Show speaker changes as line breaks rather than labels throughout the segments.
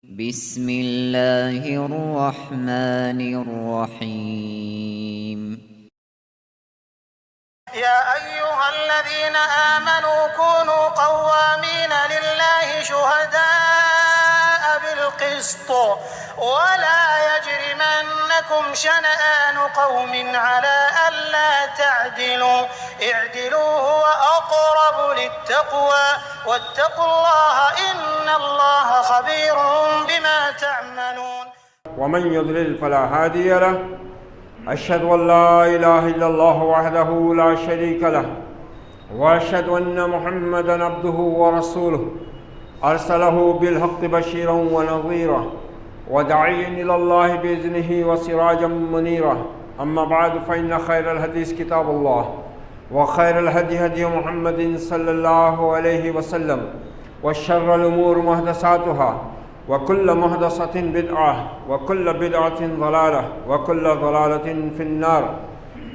بسم اللہ الرحمن الرحیم
يا أيها الذين آمنوا كونوا قوامين لله شهداء بالقسط ولا يجرمنكم شنآن قوم على ألا تعدلوا اعدلوا هو أقرب للتقوى واتقوا الله إن الله خبير بما تعملون.
ومن يضلل فلا هادي له أشهد أن لا إله إلا الله وحده لا شريك له وأشهد أن محمدا عبده ورسوله أرسله بالحق بشيرا ونظيرا وداعيا إلى الله بإذنه وسراجا منيرا. أما بعد فإن خير الحديث كتاب الله وخير الهدي هدي محمد صلى الله عليه وسلم وشر الأمور محدثاتها وكل محدثة بدعة وكل بدعة ضلالة وكل ضلالة في النار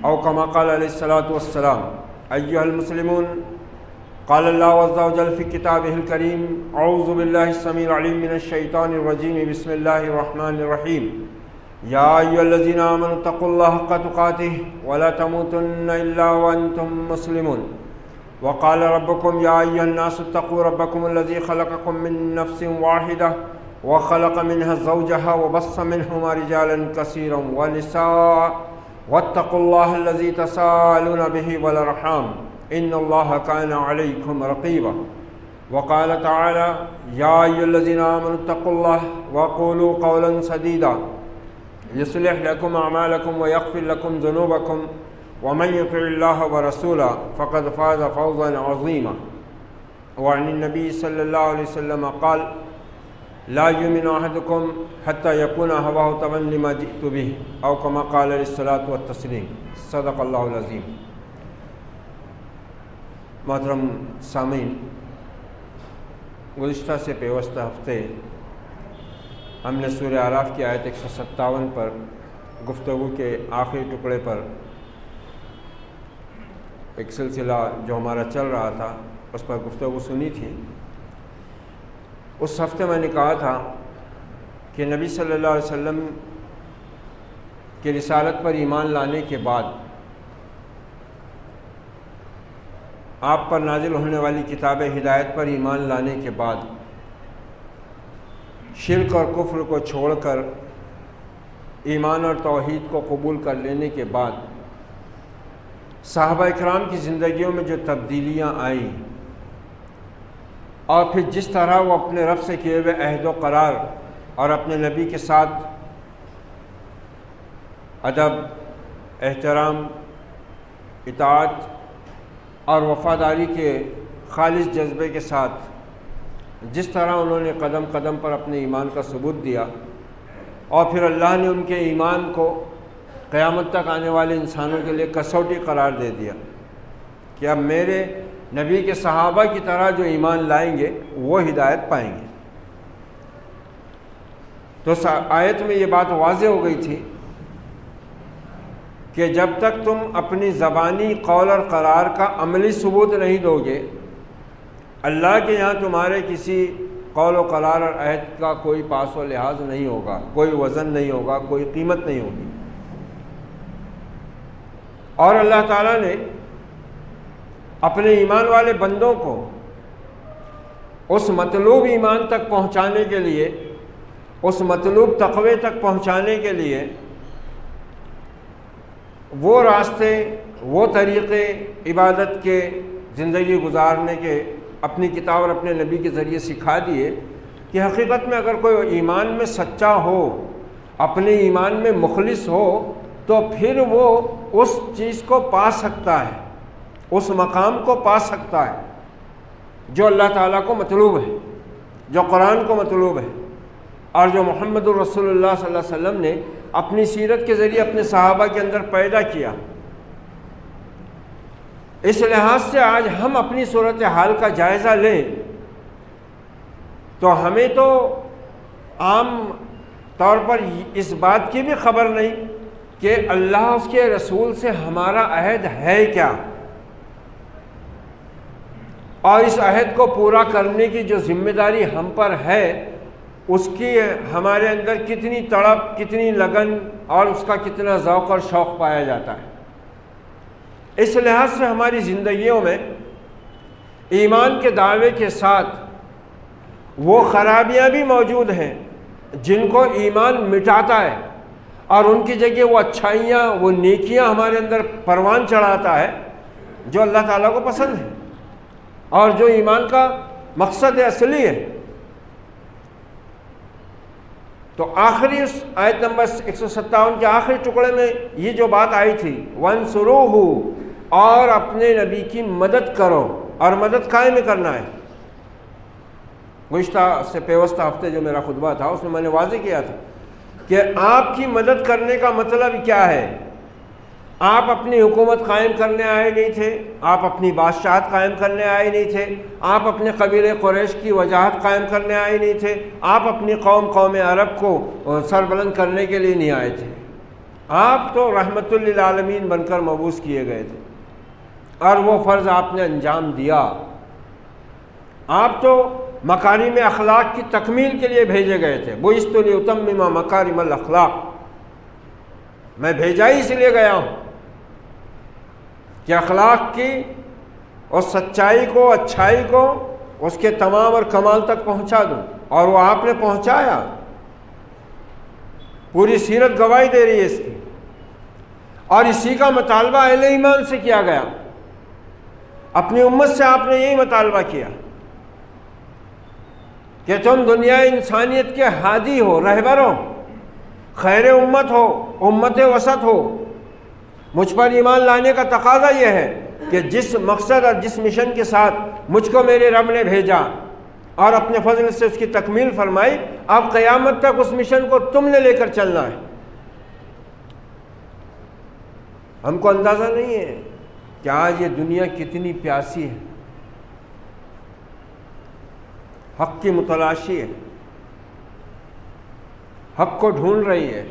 أو كما قال عليه الصلاة والسلام. أيها المسلمون، قال الله عز وجل في كتابه الكريم: أعوذ بالله السميع العليم من الشيطان الرجيم، بسم الله الرحمن الرحيم. يا أيها الذين آمنوا اتقوا الله حق تقاته ولا تموتن إلا وأنتم مسلمون. وقال ربكم يا أيها الناس اتقوا ربكم الذي خلقكم من نفس واحدة وخلق منها زوجها وبص منهما رجالا كثيرا ونساء واتقوا الله الذي تساءلون به والأرحام إن الله كان عليكم رقيبا. وقال تعالى: يا أيها الذين آمنوا اتقوا الله وقولوا قولا سديدا يصلح لكم أعمالكم ويغفر لكم ذنوبكم ومن يطع الله ورسوله فقد فاز فوزا عظيما. وعن النبي صلى الله عليه وسلم قال: لا يؤمن أحدكم حتى يكون هواه تبعا لما جئت به أو كما قال عليه الصلاة والتسليم. صدق اللہ العظیم. محترم سامعین، گزشتہ سے پیوستہ ہفتے ہم نے سورہ اعراف کی آیت 157 پر گفتگو کے آخری ٹکڑے پر ایک سلسلہ جو ہمارا چل رہا تھا اس پر گفتگو سنی تھی. اس ہفتے میں نے کہا تھا کہ نبی صلی اللہ علیہ وسلم کی رسالت پر ایمان لانے کے بعد آپ پر نازل ہونے والی کتاب ہدایت پر ایمان لانے کے بعد شرک اور کفر کو چھوڑ کر ایمان اور توحید کو قبول کر لینے کے بعد صحابہ اکرام کی زندگیوں میں جو تبدیلیاں آئیں اور پھر جس طرح وہ اپنے رب سے کیے ہوئے عہد و قرار اور اپنے نبی کے ساتھ ادب، احترام، اطاعت اور وفاداری کے خالص جذبے کے ساتھ جس طرح انہوں نے قدم قدم پر اپنے ایمان کا ثبوت دیا اور پھر اللہ نے ان کے ایمان کو قیامت تک آنے والے انسانوں کے لیے کسوٹی قرار دے دیا کہ اب میرے نبی کے صحابہ کی طرح جو ایمان لائیں گے وہ ہدایت پائیں گے. تو اس آیت میں یہ بات واضح ہو گئی تھی کہ جب تک تم اپنی زبانی قول اور قرار کا عملی ثبوت نہیں دو گے، اللہ کے یہاں تمہارے کسی قول و قرار اور عہد کا کوئی پاس و لحاظ نہیں ہوگا، کوئی وزن نہیں ہوگا، کوئی قیمت نہیں ہوگی. اور اللہ تعالیٰ نے اپنے ایمان والے بندوں کو اس مطلوب ایمان تک پہنچانے کے لیے، اس مطلوب تقوی تک پہنچانے کے لیے وہ راستے، وہ طریقے عبادت کے، زندگی گزارنے کے اپنی کتاب اور اپنے نبی کے ذریعے سکھا دیے کہ حقیقت میں اگر کوئی ایمان میں سچا ہو، اپنے ایمان میں مخلص ہو، تو پھر وہ اس چیز کو پا سکتا ہے، اس مقام کو پا سکتا ہے جو اللہ تعالیٰ کو مطلوب ہے، جو قرآن کو مطلوب ہے اور جو محمد الرسول اللہ صلی اللہ علیہ وسلم نے اپنی سیرت کے ذریعے اپنے صحابہ کے اندر پیدا کیا. اس لحاظ سے آج ہم اپنی صورتحال کا جائزہ لیں تو ہمیں تو عام طور پر اس بات کی بھی خبر نہیں کہ اللہ اس کے رسول سے ہمارا عہد ہے کیا، اور اس عہد کو پورا کرنے کی جو ذمہ داری ہم پر ہے اس کی ہمارے اندر کتنی تڑپ، کتنی لگن اور اس کا کتنا ذوق اور شوق پایا جاتا ہے۔ اس لحاظ سے ہماری زندگیوں میں ایمان کے دعوے کے ساتھ وہ خرابیاں بھی موجود ہیں جن کو ایمان مٹاتا ہے، اور ان کی جگہ وہ اچھائیاں، وہ نیکیاں ہمارے اندر پروان چڑھاتا ہے جو اللہ تعالیٰ کو پسند ہے اور جو ایمان کا مقصد اصلی ہے۔ تو آخری اس آیت نمبر 157 کے آخری ٹکڑے میں یہ جو بات آئی تھی، وَانْصُرُوهُ، اور اپنے نبی کی مدد کرو، اور مدد قائم کرنا ہے۔ گزشتہ سے پیوستہ ہفتے جو میرا خطبہ تھا اس میں میں نے واضح کیا تھا کہ آپ کی مدد کرنے کا مطلب کیا ہے۔ آپ اپنی حکومت قائم کرنے آئے نہیں تھے، آپ اپنی بادشاہت قائم کرنے آئے نہیں تھے، آپ اپنے قبیلے قریش کی وجاہت قائم کرنے آئے نہیں تھے، آپ اپنی قوم عرب کو سربلند کرنے کے لیے نہیں آئے تھے۔ آپ تو رحمت للعالمین بن کر مبعوث کیے گئے تھے اور وہ فرض آپ نے انجام دیا۔ آپ تو مکارم اخلاق کی تکمیل کے لیے بھیجے گئے تھے۔ بُعِثْتُ لِأُتَمِّمَ مَكَارِمَ الْأَخْلَاقِ، میں بھیجا ہی اس لیے گیا ہوں کہ اخلاق کی اور سچائی کو، اچھائی کو اس کے تمام اور کمال تک پہنچا دوں، اور وہ آپ نے پہنچایا۔ پوری سیرت گواہی دے رہی ہے اس کی، اور اسی کا مطالبہ اہل ایمان سے کیا گیا۔ اپنی امت سے آپ نے یہی مطالبہ کیا کہ تم دنیا انسانیت کے ہادی ہو، رہبر ہو، خیر امت ہو، امت وسط ہو۔ مجھ پر ایمان لانے کا تقاضا یہ ہے کہ جس مقصد اور جس مشن کے ساتھ مجھ کو میرے رب نے بھیجا اور اپنے فضل سے اس کی تکمیل فرمائی، اب قیامت تک اس مشن کو تم نے لے کر چلنا ہے۔ ہم کو اندازہ نہیں ہے کہ آج یہ دنیا کتنی پیاسی ہے، حق کی متلاشی ہے، حق کو ڈھونڈ رہی ہے۔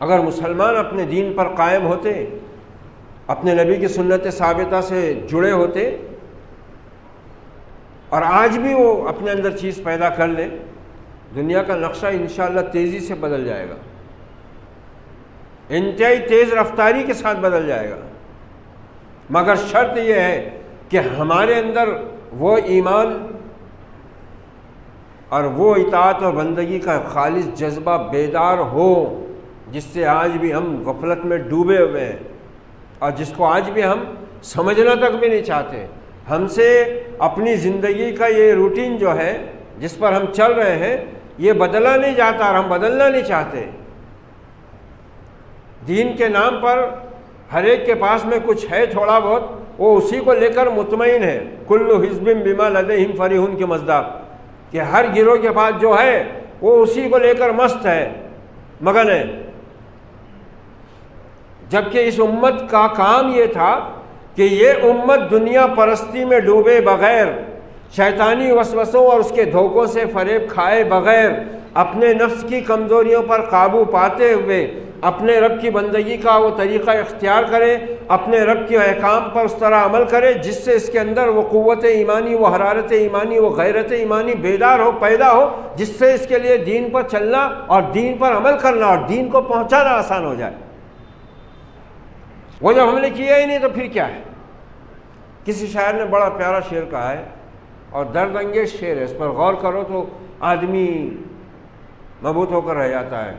اگر مسلمان اپنے دین پر قائم ہوتے، اپنے نبی کی سنت ثابتہ سے جڑے ہوتے، اور آج بھی وہ اپنے اندر چیز پیدا کر لے، دنیا کا نقشہ انشاءاللہ تیزی سے بدل جائے گا، انتہائی تیز رفتاری کے ساتھ بدل جائے گا۔ مگر شرط یہ ہے کہ ہمارے اندر وہ ایمان اور وہ اطاعت اور بندگی کا خالص جذبہ بیدار ہو جس سے آج بھی ہم غفلت میں ڈوبے ہوئے ہیں، اور جس کو آج بھی ہم سمجھنا تک بھی نہیں چاہتے۔ ہم سے اپنی زندگی کا یہ روٹین جو ہے جس پر ہم چل رہے ہیں یہ بدلا نہیں جاتا، اور ہم بدلنا نہیں چاہتے۔ دین کے نام پر ہر ایک کے پاس میں کچھ ہے تھوڑا بہت، وہ اسی کو لے کر مطمئن ہے۔ کل حزب بما لدیہم فرحون کے مصداق، کہ ہر گروہ کے پاس جو ہے وہ اسی کو لے کر مست ہے، مگن ہے۔ جبکہ اس امت کا کام یہ تھا کہ یہ امت دنیا پرستی میں ڈوبے بغیر، شیطانی وسوسوں اور اس کے دھوکوں سے فریب کھائے بغیر، اپنے نفس کی کمزوریوں پر قابو پاتے ہوئے اپنے رب کی بندگی کا وہ طریقہ اختیار کرے، اپنے رب کے احکام پر اس طرح عمل کرے جس سے اس کے اندر وہ قوت ایمانی، وہ حرارت ایمانی، وہ غیرت ایمانی بیدار ہو، پیدا ہو، جس سے اس کے لیے دین پر چلنا اور دین پر عمل کرنا اور دین کو پہنچانا آسان ہو جائے۔ وہ جب ہم نے کیا ہی نہیں تو پھر کیا ہے؟ کسی شاعر نے بڑا پیارا شعر کہا ہے، اور درد انگیز شعر ہے، اس پر غور کرو تو آدمی مبہوت ہو کر رہ جاتا ہے،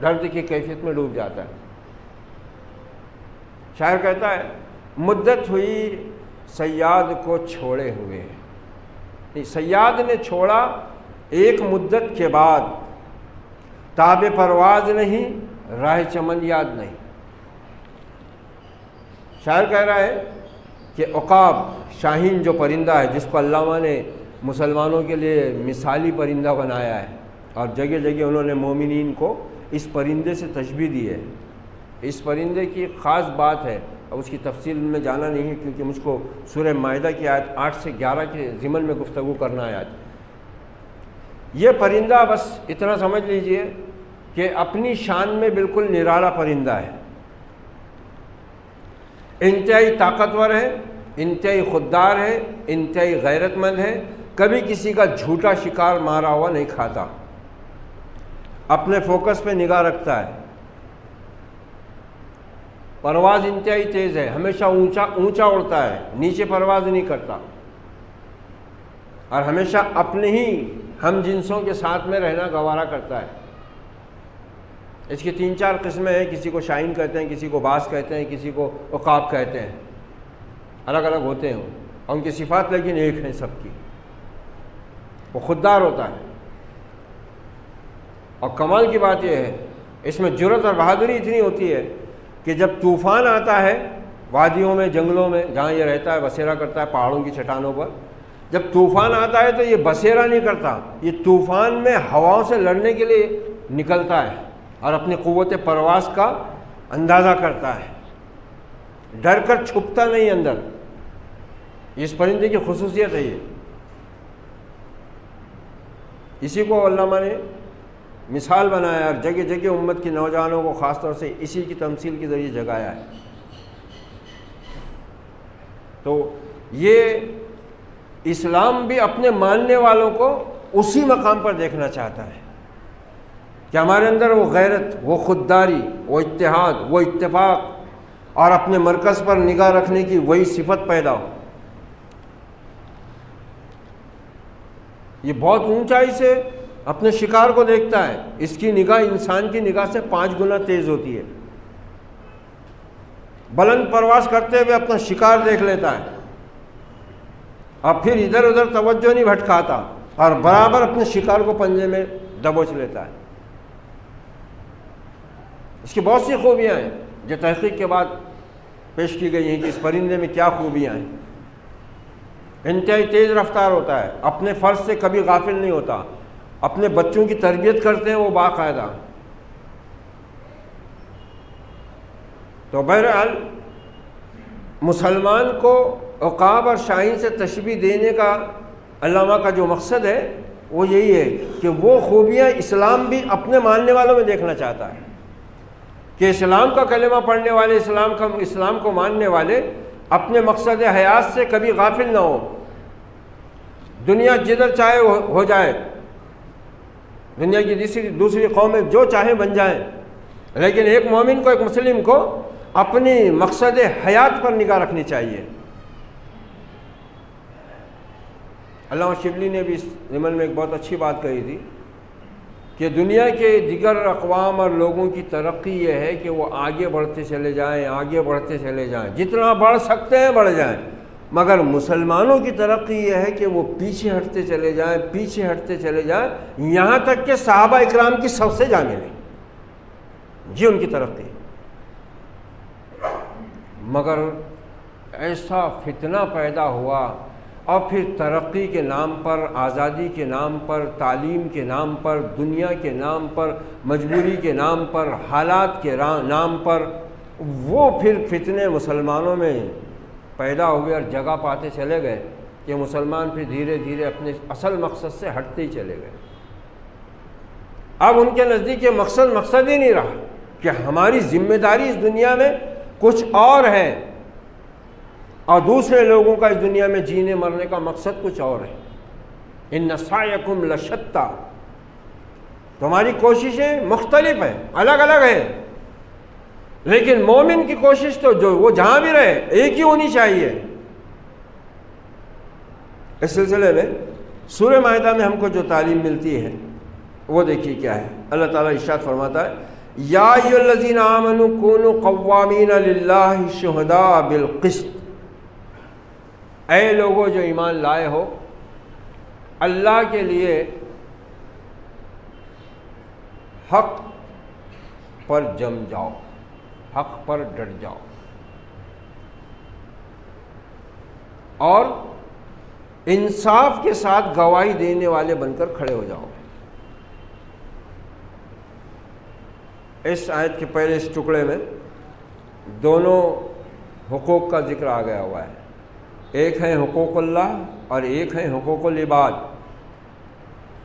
درد کی کیفیت میں ڈوب جاتا ہے۔ شاعر کہتا ہے، مدت ہوئی صیاد کو چھوڑے ہوئے، صیاد نے چھوڑا ایک مدت کے بعد، تاب پرواز نہیں، راہ چمن یاد نہیں۔ شاعر کہہ رہا ہے کہ عقاب، شاہین جو پرندہ ہے جس کو علامہ نے مسلمانوں کے لیے مثالی پرندہ بنایا ہے، اور جگہ جگہ انہوں نے مومنین کو اس پرندے سے تشبیہ دی ہے۔ اس پرندے کی خاص بات ہے، اب اس کی تفصیل میں جانا نہیں ہے کیونکہ مجھ کو سورہ مائدہ کی آیت 8 سے 11 کے ضمن میں گفتگو کرنا ہے آج۔ یہ پرندہ بس اتنا سمجھ لیجئے کہ اپنی شان میں بالکل نرالا پرندہ ہے، انتہائی طاقتور ہے، انتہائی خوددار ہے، انتہائی غیرت مند ہے، کبھی کسی کا جھوٹا شکار مارا ہوا نہیں کھاتا، اپنے فوکس پہ نگاہ رکھتا ہے، پرواز انتہائی تیز ہے، ہمیشہ اونچا اڑتا ہے، نیچے پرواز نہیں کرتا، اور ہمیشہ اپنے ہی ہم جنسوں کے ساتھ میں رہنا گوارا کرتا ہے۔ اس کی 3-4 قسمیں ہیں، کسی کو شاہین کہتے ہیں، کسی کو باز کہتے ہیں، کسی کو عقاب کہتے ہیں، الگ الگ ہوتے ہیں اور ان کی صفات لیکن ایک ہیں سب کی، وہ خوددار ہوتا ہے۔ اور کمال کی بات یہ ہے اس میں جرأت اور بہادری اتنی ہوتی ہے کہ جب طوفان آتا ہے وادیوں میں، جنگلوں میں جہاں یہ رہتا ہے، بسیرا کرتا ہے پہاڑوں کی چٹانوں پر، جب طوفان آتا ہے تو یہ بسیرا نہیں کرتا، یہ طوفان میں ہواؤں سے لڑنے کے لیے نکلتا ہے اور اپنی قوت پرواز کا اندازہ کرتا ہے، ڈر کر چھپتا نہیں اندر۔ اس پرندے کی خصوصیت ہے یہ۔ اسی کو علامہ نے مثال بنایا اور جگہ جگہ امت کے نوجوانوں کو خاص طور سے اسی کی تمثیل کے ذریعے جگایا ہے۔ تو یہ اسلام بھی اپنے ماننے والوں کو اسی مقام پر دیکھنا چاہتا ہے کہ ہمارے اندر وہ غیرت، وہ خودداری، وہ اتحاد، وہ اتفاق اور اپنے مرکز پر نگاہ رکھنے کی وہی صفت پیدا ہو۔ یہ بہت اونچائی سے اپنے شکار کو دیکھتا ہے، اس کی نگاہ انسان کی نگاہ سے 5 گنا تیز ہوتی ہے، بلند پرواز کرتے ہوئے اپنا شکار دیکھ لیتا ہے اور پھر ادھر ادھر توجہ نہیں بھٹکاتا اور برابر اپنے شکار کو پنجے میں دبوچ لیتا ہے۔ اس کی بہت سی خوبیاں ہیں جو تحقیق کے بعد پیش کی گئی ہیں کہ اس پرندے میں کیا خوبیاں ہیں۔ انتہائی تیز رفتار ہوتا ہے، اپنے فرض سے کبھی غافل نہیں ہوتا، اپنے بچوں کی تربیت کرتے ہیں وہ باقاعدہ۔ تو بہرحال مسلمان کو عقاب اور شاہین سے تشبیہ دینے کا علامہ کا جو مقصد ہے وہ یہی ہے کہ وہ خوبیاں اسلام بھی اپنے ماننے والوں میں دیکھنا چاہتا ہے کہ اسلام کا کلمہ پڑھنے والے، اسلام کو ماننے والے اپنے مقصد حیات سے کبھی غافل نہ ہو۔ دنیا جدھر چاہے ہو جائے، دنیا کی دوسری قومیں جو چاہیں بن جائیں، لیکن ایک مومن کو، ایک مسلم کو اپنی مقصد حیات پر نگاہ رکھنی چاہیے۔ علامہ شبلی نے بھی اس ضمن میں ایک بہت اچھی بات کہی تھی کہ دنیا کے دیگر اقوام اور لوگوں کی ترقی یہ ہے کہ وہ آگے بڑھتے چلے جائیں، آگے بڑھتے چلے جائیں، جتنا بڑھ سکتے ہیں بڑھ جائیں، مگر مسلمانوں کی ترقی یہ ہے کہ وہ پیچھے ہٹتے چلے جائیں، پیچھے ہٹتے چلے جائیں، یہاں تک کہ صحابہ اکرام کی سب سے جا ملیں۔ جی ان کی ترقی، مگر ایسا فتنہ پیدا ہوا اور پھر ترقی کے نام پر، آزادی کے نام پر، تعلیم کے نام پر، دنیا کے نام پر، مجبوری کے نام پر، حالات کے نام پر، وہ پھر فتنے مسلمانوں میں پیدا ہوئے اور جگہ پاتے چلے گئے کہ مسلمان پھر دھیرے دھیرے اپنے اصل مقصد سے ہٹتے ہی چلے گئے۔ اب ان کے نزدیک یہ مقصد ہی نہیں رہا کہ ہماری ذمہ داری اس دنیا میں کچھ اور ہے اور دوسرے لوگوں کا اس دنیا میں جینے مرنے کا مقصد کچھ اور ہے۔ ان سعیکم لشتی، تمہاری کوششیں مختلف ہیں، الگ الگ ہیں، لیکن مومن کی کوشش تو جو وہ جہاں بھی رہے ایک ہی ہونی چاہیے۔ اس سلسلے میں سورہ مائدہ میں ہم کو جو تعلیم ملتی ہے وہ دیکھیے کیا ہے۔ اللہ تعالیٰ ارشاد فرماتا ہے، یا ایھا الذین آمنوا کونوا قوامین للہ شہداء بالقسط، اے لوگوں جو ایمان لائے ہو، اللہ کے لیے حق پر جم جاؤ، حق پر ڈٹ جاؤ اور انصاف کے ساتھ گواہی دینے والے بن کر کھڑے ہو جاؤ۔ اس آیت کے پہلے اس ٹکڑے میں دونوں حقوق کا ذکر آ گیا ہوا ہے، ایک ہے حقوق اللہ اور ایک ہے حقوق العباد۔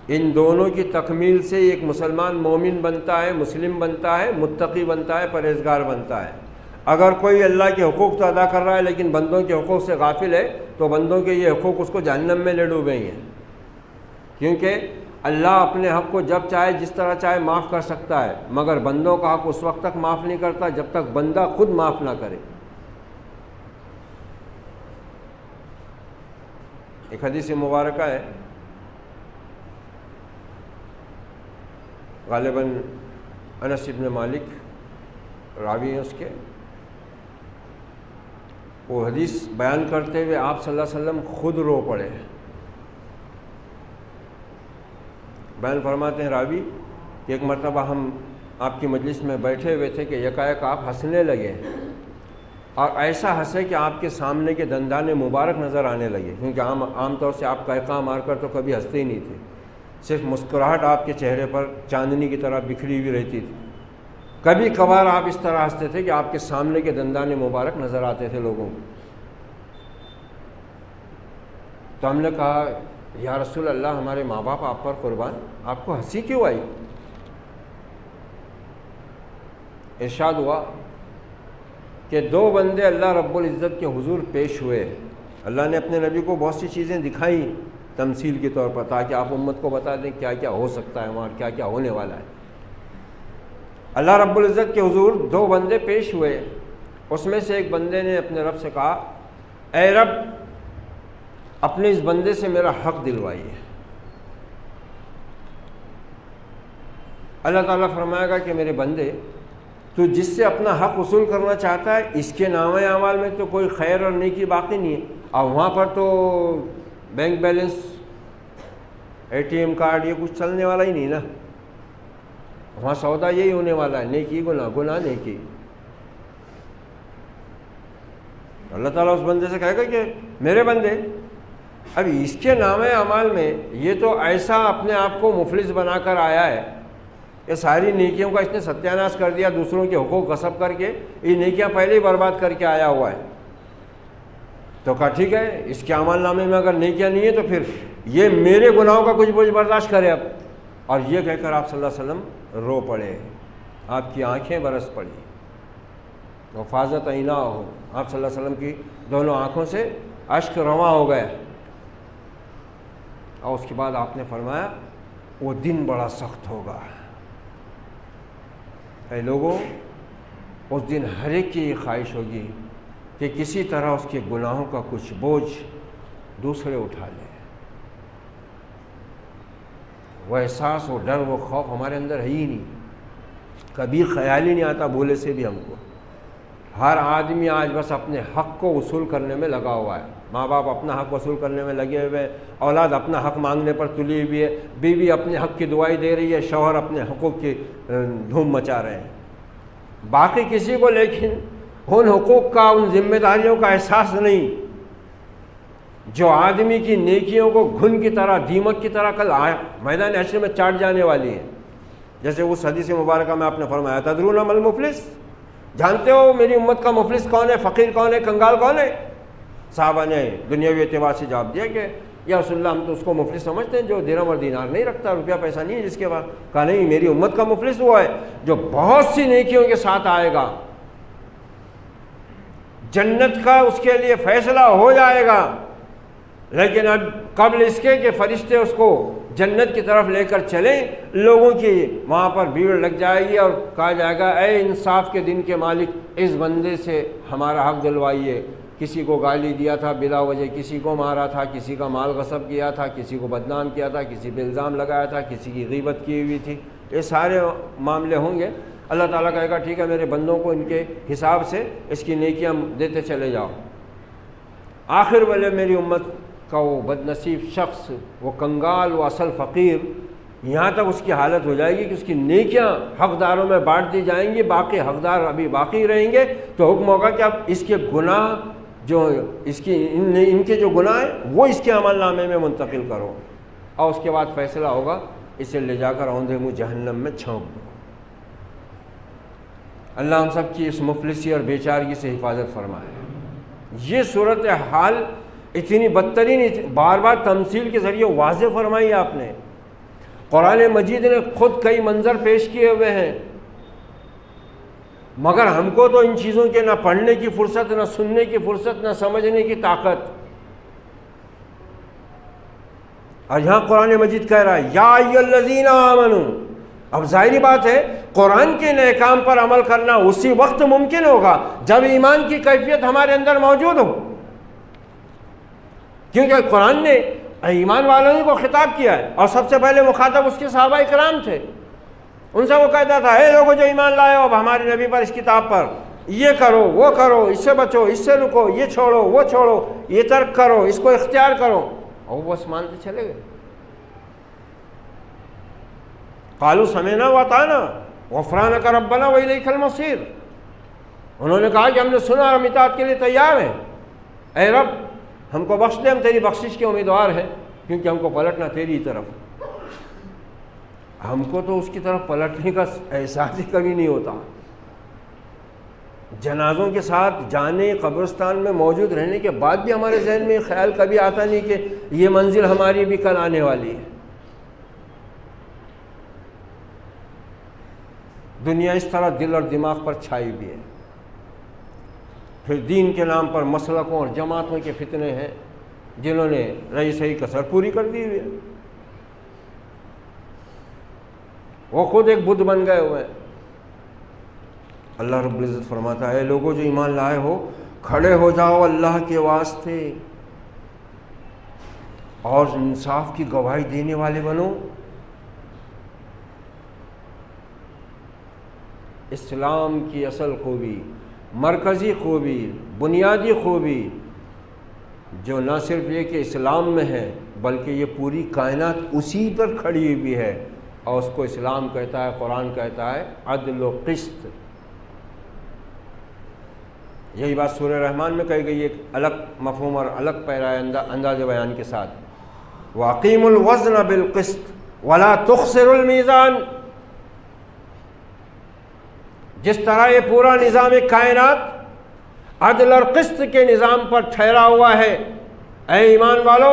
ان دونوں کی تکمیل سے ایک مسلمان مومن بنتا ہے، مسلم بنتا ہے، متقی بنتا ہے، پرہیزگار بنتا ہے۔ اگر کوئی اللہ کے حقوق تو ادا کر رہا ہے لیکن بندوں کے حقوق سے غافل ہے تو بندوں کے یہ حقوق اس کو جہنم میں لے ڈوبیں گے۔ کیونکہ اللہ اپنے حق کو جب چاہے جس طرح چاہے معاف کر سکتا ہے، مگر بندوں کا حق اس وقت تک معاف نہیں کرتا جب تک بندہ خود معاف نہ کرے۔ ایک حدیث مبارکہ ہے، غالباً انس بن مالک راوی ہیں اس کے، وہ حدیث بیان کرتے ہوئے آپ صلی اللہ علیہ وسلم خود رو پڑے۔ بیان فرماتے ہیں راوی کہ ایک مرتبہ ہم آپ کی مجلس میں بیٹھے ہوئے تھے کہ یکایک آپ ہنسنے لگے، اور ایسا ہنسے کہ آپ کے سامنے کے دندان مبارک نظر آنے لگے، کیونکہ عام طور سے آپ قہقہ مار کر تو کبھی ہنستے ہی نہیں تھے، صرف مسکراہٹ آپ کے چہرے پر چاندنی کی طرح بکھری ہوئی رہتی تھی۔ کبھی کبھار آپ اس طرح ہنستے تھے کہ آپ کے سامنے کے دندان مبارک نظر آتے تھے لوگوں کو۔ تو ہم نے کہا یا رسول اللہ، ہمارے ماں باپ آپ پر قربان، آپ کو ہنسی کیوں آئی؟ ارشاد ہوا کہ دو بندے اللہ رب العزت کے حضور پیش ہوئے، اللہ نے اپنے نبی کو بہت سی چیزیں دکھائیں تمثیل کے طور پر، تاکہ آپ امت کو بتا دیں کیا کیا ہو سکتا ہے وہاں، کیا کیا ہونے والا ہے۔ اللہ رب العزت کے حضور دو بندے پیش ہوئے، اس میں سے ایک بندے نے اپنے رب سے کہا، اے رب اپنے اس بندے سے میرا حق دلوائیے۔ اللہ تعالیٰ فرمائے گا کہ میرے بندے، تو جس سے اپنا حق وصول کرنا چاہتا ہے اس کے نامہ اعمال میں تو کوئی خیر اور نیکی باقی نہیں ہے، اور وہاں پر تو bank balance, A T M card یہ کچھ چلنے والا ہی نہیں نا، وہاں سودا یہی ہونے والا ہے، نیکی گناہ، گناہ نیکی۔ اللہ تعالیٰ اس بندے سے کہے گا کہ میرے بندے، اب اس کے نامہ اعمال میں یہ تو ایسا اپنے آپ کو مفلس بنا کر آیا ہے، یہ ساری نیکیوں کا اس نے ستیاناش کر دیا، دوسروں کے حقوق غصب کر کے یہ نیکیاں پہلے ہی برباد کر کے آیا ہوا ہے۔ تو کہا ٹھیک ہے، اس کے اعمال نامے میں اگر نیکیاں نہیں ہیں تو پھر یہ میرے گناہوں کا کچھ بوجھ برداشت کرے اب۔ اور یہ کہہ کر آپ صلی اللہ علیہ وسلم رو پڑے، آپ کی آنکھیں برس پڑی، وفاظت عینا ہو، آپ صلی اللہ علیہ وسلم کی دونوں آنکھوں سے اشک رواں ہو گیا۔ اور اس کے بعد آپ نے فرمایا وہ دن بڑا سخت ہوگا، اے لوگوں اس دن ہر ایک کی یہ خواہش ہوگی کہ کسی طرح اس کے گناہوں کا کچھ بوجھ دوسرے اٹھا لیں۔ وہ احساس، وہ ڈر، وہ خوف ہمارے اندر ہے ہی نہیں، کبھی خیال ہی نہیں آتا بولے سے بھی ہم کو۔ ہر آدمی آج بس اپنے حق کو وصول کرنے میں لگا ہوا ہے، ماں باپ اپنا حق وصول کرنے میں لگے ہوئے ہیں، اولاد اپنا حق مانگنے پر تلی ہوئی ہے، بیوی اپنے حق کی دعائی دے رہی ہے، شوہر اپنے حقوق کی دھوم مچا رہے ہیں، باقی کسی کو لیکن ان حقوق کا، ان ذمہ داریوں کا احساس نہیں جو آدمی کی نیکیوں کو گھن کی طرح، دیمک کی طرح کل میدان حشر میں چاٹ جانے والی ہے۔ جیسے اس حدیث مبارکہ میں آپ نے فرمایا، تدرون ما المفلس، جانتے ہو میری امت کا مفلس کون ہے، فقیر کون ہے، کنگال کون ہے؟ صحابہ نے دنیاوی اعتبار سے جواب دیا کہ یا رسول اللہ ہم تو اس کو مفلس سمجھتے ہیں جو درہم اور دینار نہیں رکھتا، روپیہ پیسہ نہیں ہے جس کے پاس۔ کہا نہیں، میری امت کا مفلس وہ ہے جو بہت سی نیکیوں کے ساتھ آئے گا، جنت کا اس کے لیے فیصلہ ہو جائے گا، لیکن اب قبل اس کے کہ فرشتے اس کو جنت کی طرف لے کر چلیں، لوگوں کی وہاں پر بھیڑ لگ جائے گی اور کہا جائے گا اے انصاف کے دن کے مالک، اس بندے سے ہمارا حق دلوائیے۔ کسی کو گالی دیا تھا بلا وجہ، کسی کو مارا تھا، کسی کا مال غصب کیا تھا، کسی کو بدنام کیا تھا، کسی پہ الزام لگایا تھا، کسی کی غیبت کی ہوئی تھی، یہ سارے معاملے ہوں گے۔ اللہ تعالیٰ کہے گا ٹھیک ہے، میرے بندوں کو ان کے حساب سے اس کی نیکیاں دیتے چلے جاؤ۔ آخر والے میری امت کا وہ بد نصیب شخص، وہ کنگال، وہ اصل فقیر، یہاں تک اس کی حالت ہو جائے گی کہ اس کی نیکیاں حقداروں میں بانٹ دی جائیں گی، باقی حقدار ابھی باقی رہیں گے، تو حکم ہوگا کہ اب اس کے گناہ جو اس کی ان کے جو گناہ ہیں وہ اس کے عمل نامے میں منتقل کرو، اور اس کے بعد فیصلہ ہوگا اسے لے جا کر اوندھے منہ جہنم میں چھونک دو۔ اللہ ہم سب کی اس مفلسی اور بیچارگی سے حفاظت فرمائے۔ یہ صورتحال اتنی بدترین، بار بار تمثیل کے ذریعے واضح فرمائی آپ نے۔ قرآن مجید نے خود کئی منظر پیش کیے ہوئے ہیں، مگر ہم کو تو ان چیزوں کے نہ پڑھنے کی فرصت، نہ سننے کی فرصت، نہ سمجھنے کی طاقت۔ اور یہاں قرآن مجید کہہ رہا ہے یا ایھا الذین آمنو. اب ظاہری بات ہے قرآن کے احکام پر عمل کرنا اسی وقت ممکن ہوگا جب ایمان کی کیفیت ہمارے اندر موجود ہو، کیونکہ قرآن نے ایمان والوں کو خطاب کیا ہے اور سب سے پہلے مخاطب اس کے صحابہ کرام تھے. ان سے وہ کہتا تھا اے لوگوں جو ایمان لائے ہو اب ہمارے نبی پر، اس کتاب پر، یہ کرو وہ کرو، اس سے بچو اس سے رکو، یہ چھوڑو وہ چھوڑو، یہ ترک کرو اس کو اختیار کرو. اور وہ بس مانتے چلے گئے. قالوا سمعنا واطعنا غفرانک ربنا والیک المصیر. انہوں نے کہا کہ ہم نے سنا اور ہم اطاعت کے لیے تیار ہیں. اے رب ہم کو بخش دے، ہم تیری بخشش کے امیدوار ہیں، کیونکہ ہم کو پلٹنا تیری طرف. ہم کو تو اس کی طرف پلٹنے کا احساس ہی کبھی نہیں ہوتا. جنازوں کے ساتھ جانے، قبرستان میں موجود رہنے کے بعد بھی ہمارے ذہن میں خیال کبھی آتا نہیں کہ یہ منزل ہماری بھی کل آنے والی ہے. دنیا اس طرح دل اور دماغ پر چھائی ہوئی ہے. پھر دین کے نام پر مسلکوں اور جماعتوں کے فتنے ہیں جنہوں نے رہی صحیح کسر پوری کر دی ہوئی ہے. وہ خود ایک بدھ بن گئے ہوئے ہیں. اللہ رب العزت فرماتا ہے اے لوگوں جو ایمان لائے ہو کھڑے ہو جاؤ اللہ کے واسطے اور انصاف کی گواہی دینے والے بنو. اسلام کی اصل خوبی، مرکزی خوبی، بنیادی خوبی جو نہ صرف یہ کہ اسلام میں ہے بلکہ یہ پوری کائنات اسی پر کھڑی ہوئی ہے، اور اس کو اسلام کہتا ہے، قرآن کہتا ہے عدل و قسط. یہی بات سورہ رحمان میں کہی گئی ایک الگ مفہوم اور الگ پیرائے انداز بیان کے ساتھ. وَأَقِيمُوا الْوَزْنَ بِالْقِسْطِ وَلَا تُخْسِرُوا الْمِيزَانَ. جس طرح یہ پورا نظام کائنات عدل اور قسط کے نظام پر ٹھہرا ہوا ہے، اے ایمان والو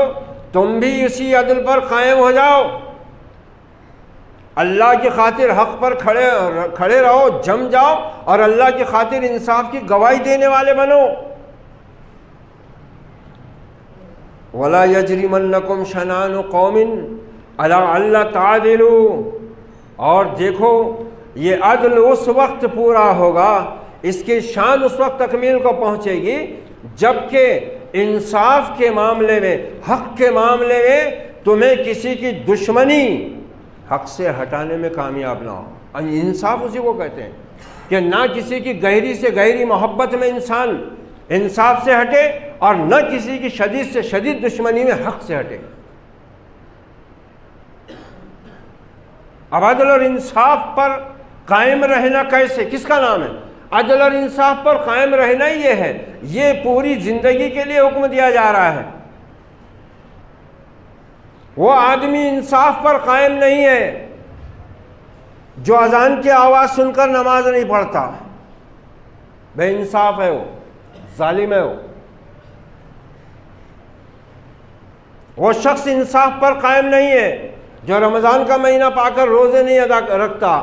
تم بھی اسی عدل پر قائم ہو جاؤ. اللہ کی خاطر حق پر کھڑے رہو، جم جاؤ اور اللہ کی خاطر انصاف کی گواہی دینے والے بنو. وَلَا يَجْرِمَنَّكُمْ شَنَآنُ قَوْمٍ عَلَىٰ أَلَّا تَعْدِلُوا. اور دیکھو یہ عدل اس وقت پورا ہوگا، اس کی شان اس وقت تکمیل کو پہنچے گی جب کہ انصاف کے معاملے میں، حق کے معاملے میں تمہیں کسی کی دشمنی حق سے ہٹانے میں کامیاب نہ ہو. انصاف اسی کو کہتے ہیں کہ نہ کسی کی گہری سے گہری محبت میں انسان انصاف سے ہٹے اور نہ کسی کی شدید سے شدید دشمنی میں حق سے ہٹے. اب عدل اور انصاف پر قائم رہنا کیسے، کس کا نام ہے؟ عدل اور انصاف پر قائم رہنا یہ ہے، یہ پوری زندگی کے لیے حکم دیا جا رہا ہے. وہ آدمی انصاف پر قائم نہیں ہے جو اذان کی آواز سن کر نماز نہیں پڑھتا، بے انصاف ہے، وہ ظالم ہے. وہ شخص انصاف پر قائم نہیں ہے جو رمضان کا مہینہ پا کر روزے نہیں ادا رکھتا.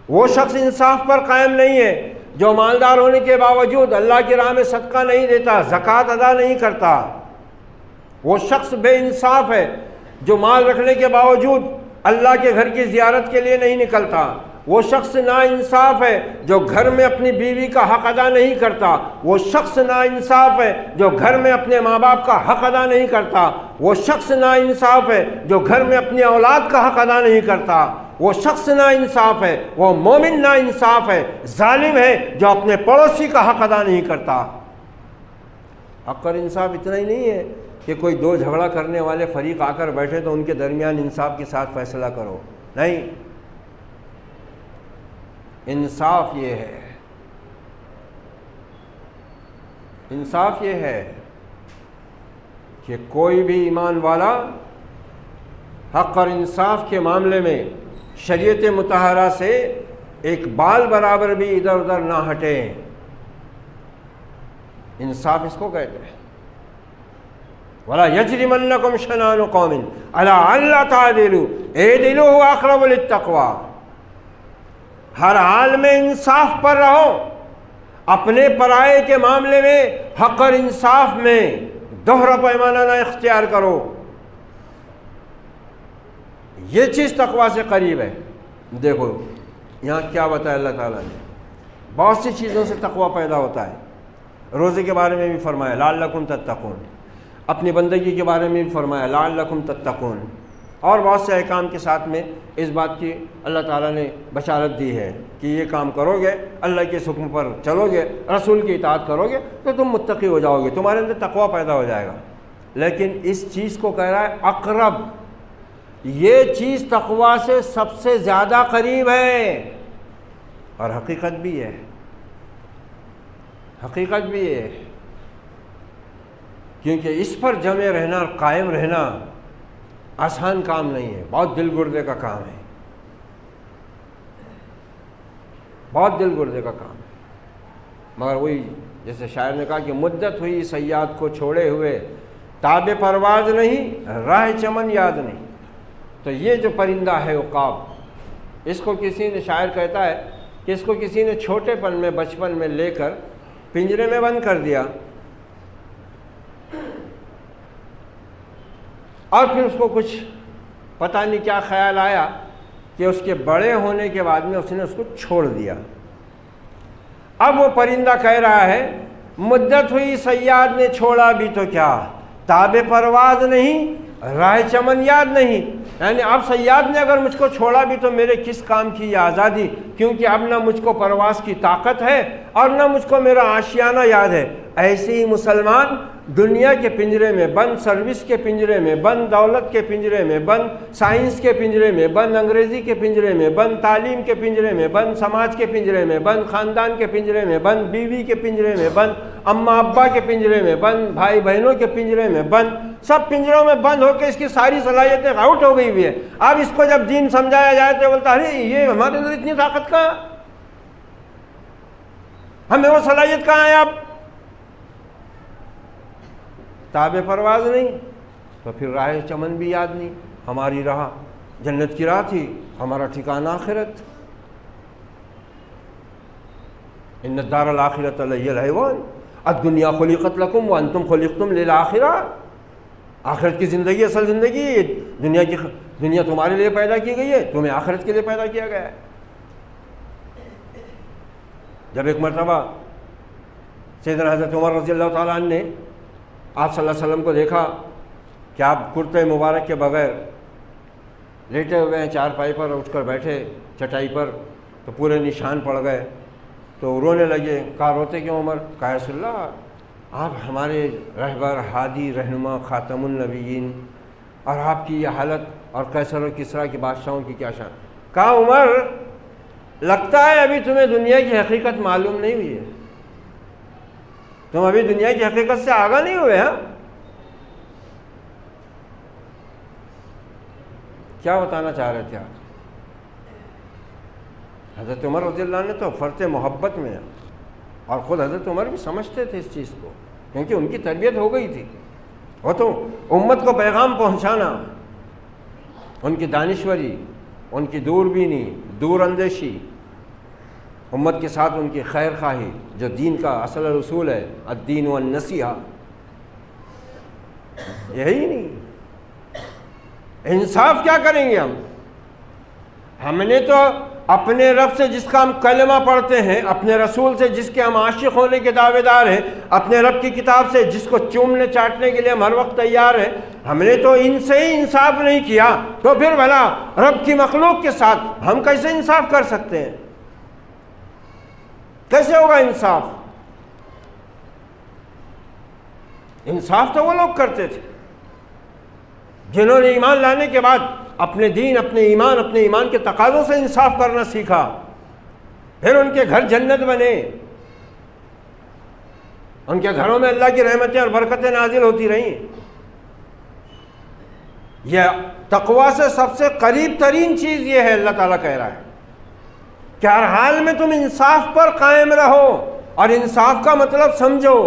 وہ شخص انصاف پر قائم نہیں ہے جو مالدار ہونے کے باوجود اللہ کی راہ میں صدقہ نہیں دیتا، زکوٰۃ ادا نہیں کرتا. وہ شخص بے انصاف ہے جو مال رکھنے کے باوجود اللہ کے گھر کی زیارت کے لیے نہیں نکلتا. وہ شخص ناانصاف ہے جو گھر میں اپنی بیوی کا حق ادا نہیں کرتا. وہ شخص ناانصاف ہے جو گھر میں اپنے ماں باپ کا حق ادا نہیں کرتا. وہ شخص ناانصاف ہے جو گھر میں اپنی اولاد کا حق ادا نہیں کرتا. وہ شخص ناانصاف ہے، وہ مومن ناانصاف ہے، ظالم ہے جو اپنے پڑوسی کا حق ادا نہیں کرتا. حق اور انصاف اتنا ہی نہیں ہے کہ کوئی دو جھگڑا کرنے والے فریق آ کر بیٹھے تو ان کے درمیان انصاف کے ساتھ فیصلہ کرو. نہیں، انصاف یہ ہے، انصاف یہ ہے کہ کوئی بھی ایمان والا حق اور انصاف کے معاملے میں شریعت مطہرہ سے ایک بال برابر بھی ادھر ادھر نہ ہٹے. انصاف اس کو کہتے ہیں. وَلَا يَجْرِمَنَّكُمْ شَنَآنُ قَوْمٍ عَلَىٰ أَلَّا تَعْدِلُوا اعْدِلُوا هُوَ أَقْرَبُ لِلتَّقْوَىٰ. ہر حال میں انصاف پر رہو، اپنے پرائے کے معاملے میں حق اور انصاف میں دوہرا پیمانہ نہ اختیار کرو. یہ چیز تقویٰ سے قریب ہے۔ دیکھو یہاں کیا بتایا اللہ تعالیٰ نے، بہت سی چیزوں سے تقویٰ پیدا ہوتا ہے۔ روزے کے بارے میں بھی فرمایا لعلکم تتقون، اپنی بندگی کے بارے میں بھی فرمایا لعلکم تتقون، اور بہت سے احکام کے ساتھ میں اس بات کی اللہ تعالیٰ نے بشارت دی ہے کہ یہ کام کرو گے، اللہ کے حکم پر چلو گے، رسول کی اطاعت کرو گے تو تم متقی ہو جاؤ گے، تمہارے اندر تقویٰ پیدا ہو جائے گا۔ لیکن اس چیز کو کہہ رہا ہے اقرب، یہ چیز تقویٰ سے سب سے زیادہ قریب ہے، اور حقیقت بھی ہے، حقیقت بھی ہے، کیونکہ اس پر جمع رہنا اور قائم رہنا آسان کام نہیں ہے، بہت دل گردے کا کام ہے، بہت دل گردے کا کام ہے۔ مگر وہی جیسے شاعر نے کہا کہ مدت ہوئی صیاد کو چھوڑے ہوئے، تاب پرواز نہیں راہ چمن یاد نہیں۔ تو یہ جو پرندہ ہے عقاب، اس کو کسی نے، شاعر کہتا ہے کہ اس کو کسی نے چھوٹے پن میں، بچپن میں لے کر پنجرے میں بند کر دیا، اور پھر اس کو کچھ پتہ نہیں کیا خیال آیا کہ اس کے بڑے ہونے کے بعد میں اس نے اس کو چھوڑ دیا۔ اب وہ پرندہ کہہ رہا ہے مدت ہوئی صیاد نے چھوڑا بھی تو کیا، تاب پرواز نہیں راہ چمن یاد نہیں، یعنی اب صیاد نے اگر مجھ کو چھوڑا بھی تو میرے کس کام کی یہ آزادی، کیونکہ اب نہ مجھ کو پرواز کی طاقت ہے اور نہ مجھ کو میرا آشیانہ یاد ہے۔ ایسے ہی مسلمان دنیا کے پنجرے میں بند، سروس کے پنجرے میں بند، دولت کے پنجرے میں بند، سائنس کے پنجرے میں بند، انگریزی کے پنجرے میں بند، تعلیم کے پنجرے میں بند، سماج کے پنجرے میں بند، خاندان کے پنجرے میں بند، بیوی کے پنجرے میں بند، اماں ابا کے پنجرے میں بند، بھائی بہنوں کے پنجرے میں بند، سب پنجروں میں بند ہو کے اس کی ساری صلاحیتیں آؤٹ ہو گئی ہوئی ہے۔ اب اس کو جب دین سمجھایا جائے تو بولتا ارے یہ ہمارے اندر اتنی طاقت کہاں، ہمیں وہ صلاحیت کہاں ہے؟ اب تاب پرواز نہیں تو پھر راہ چمن بھی یاد نہیں، ہماری راہ جنت کی راہ تھی، ہمارا ٹھکانہ آخرت۔ ان الدار الآخرۃ لہی الحیوان الدنیا خلقت لکم وانتم خلقتم للآخرہ، آخرت کی زندگی اصل زندگی ہے، دنیا تمہارے لیے پیدا کی گئی ہے، تمہیں آخرت کے لیے پیدا کیا گیا ہے۔ جب ایک مرتبہ سیدنا حضرت عمر رضی اللہ تعالیٰ عنہ نے آپ صلی اللہ علیہ وسلم کو دیکھا کہ آپ کرتے مبارک کے بغیر لیٹے ہوئے ہیں چارپائی پر، اٹھ کر بیٹھے چٹائی پر، تو پورے نشان پڑ گئے، تو رونے لگے۔ کہا روتے کیوں عمر؟ کہا رسول اللہ آپ ہمارے رہبر، ہادی، رہنما، خاتم النبیین، اور آپ کی یہ حالت، اور قیصر و کسریٰ کے بادشاہوں کی کیا شان۔ کہا عمر لگتا ہے ابھی تمہیں دنیا کی حقیقت معلوم نہیں ہوئی ہے، تم ابھی دنیا کی حقیقت سے آگاہ نہیں ہوئے۔ ہاں کیا بتانا چاہ رہے تھے آپ؟ حضرت عمر رضی اللہ عنہ تو فرط محبت میں، اور خود حضرت عمر بھی سمجھتے تھے اس چیز کو، کیونکہ ان کی تربیت ہو گئی تھی۔ وہ تو امت کو پیغام پہنچانا، ان کی دانشوری، ان کی دوربینی، دور اندیشی، امت کے ساتھ ان کی خیر خواہی، جو دین کا اصل رسول ہے الدین والنصیحہ، یہی نہیں۔ انصاف کیا کریں گے ہم نے تو اپنے رب سے جس کا ہم کلمہ پڑھتے ہیں، اپنے رسول سے جس کے ہم عاشق ہونے کے دعوے دار ہیں، اپنے رب کی کتاب سے جس کو چومنے چاٹنے کے لیے ہم ہر وقت تیار ہیں، ہم نے تو ان سے ہی انصاف نہیں کیا، تو پھر بھلا رب کی مخلوق کے ساتھ ہم کیسے انصاف کر سکتے ہیں؟ کیسے ہوگا انصاف؟ انصاف تو وہ لوگ کرتے تھے جنہوں نے ایمان لانے کے بعد اپنے دین، اپنے ایمان کے تقاضوں سے انصاف کرنا سیکھا، پھر ان کے گھر جنت بنے، ان کے گھروں میں اللہ کی رحمتیں اور برکتیں نازل ہوتی رہیں۔ یہ تقویٰ سے سب سے قریب ترین چیز یہ ہے، اللہ تعالیٰ کہہ رہا ہے کہ ہر حال میں تم انصاف پر قائم رہو، اور انصاف کا مطلب سمجھو۔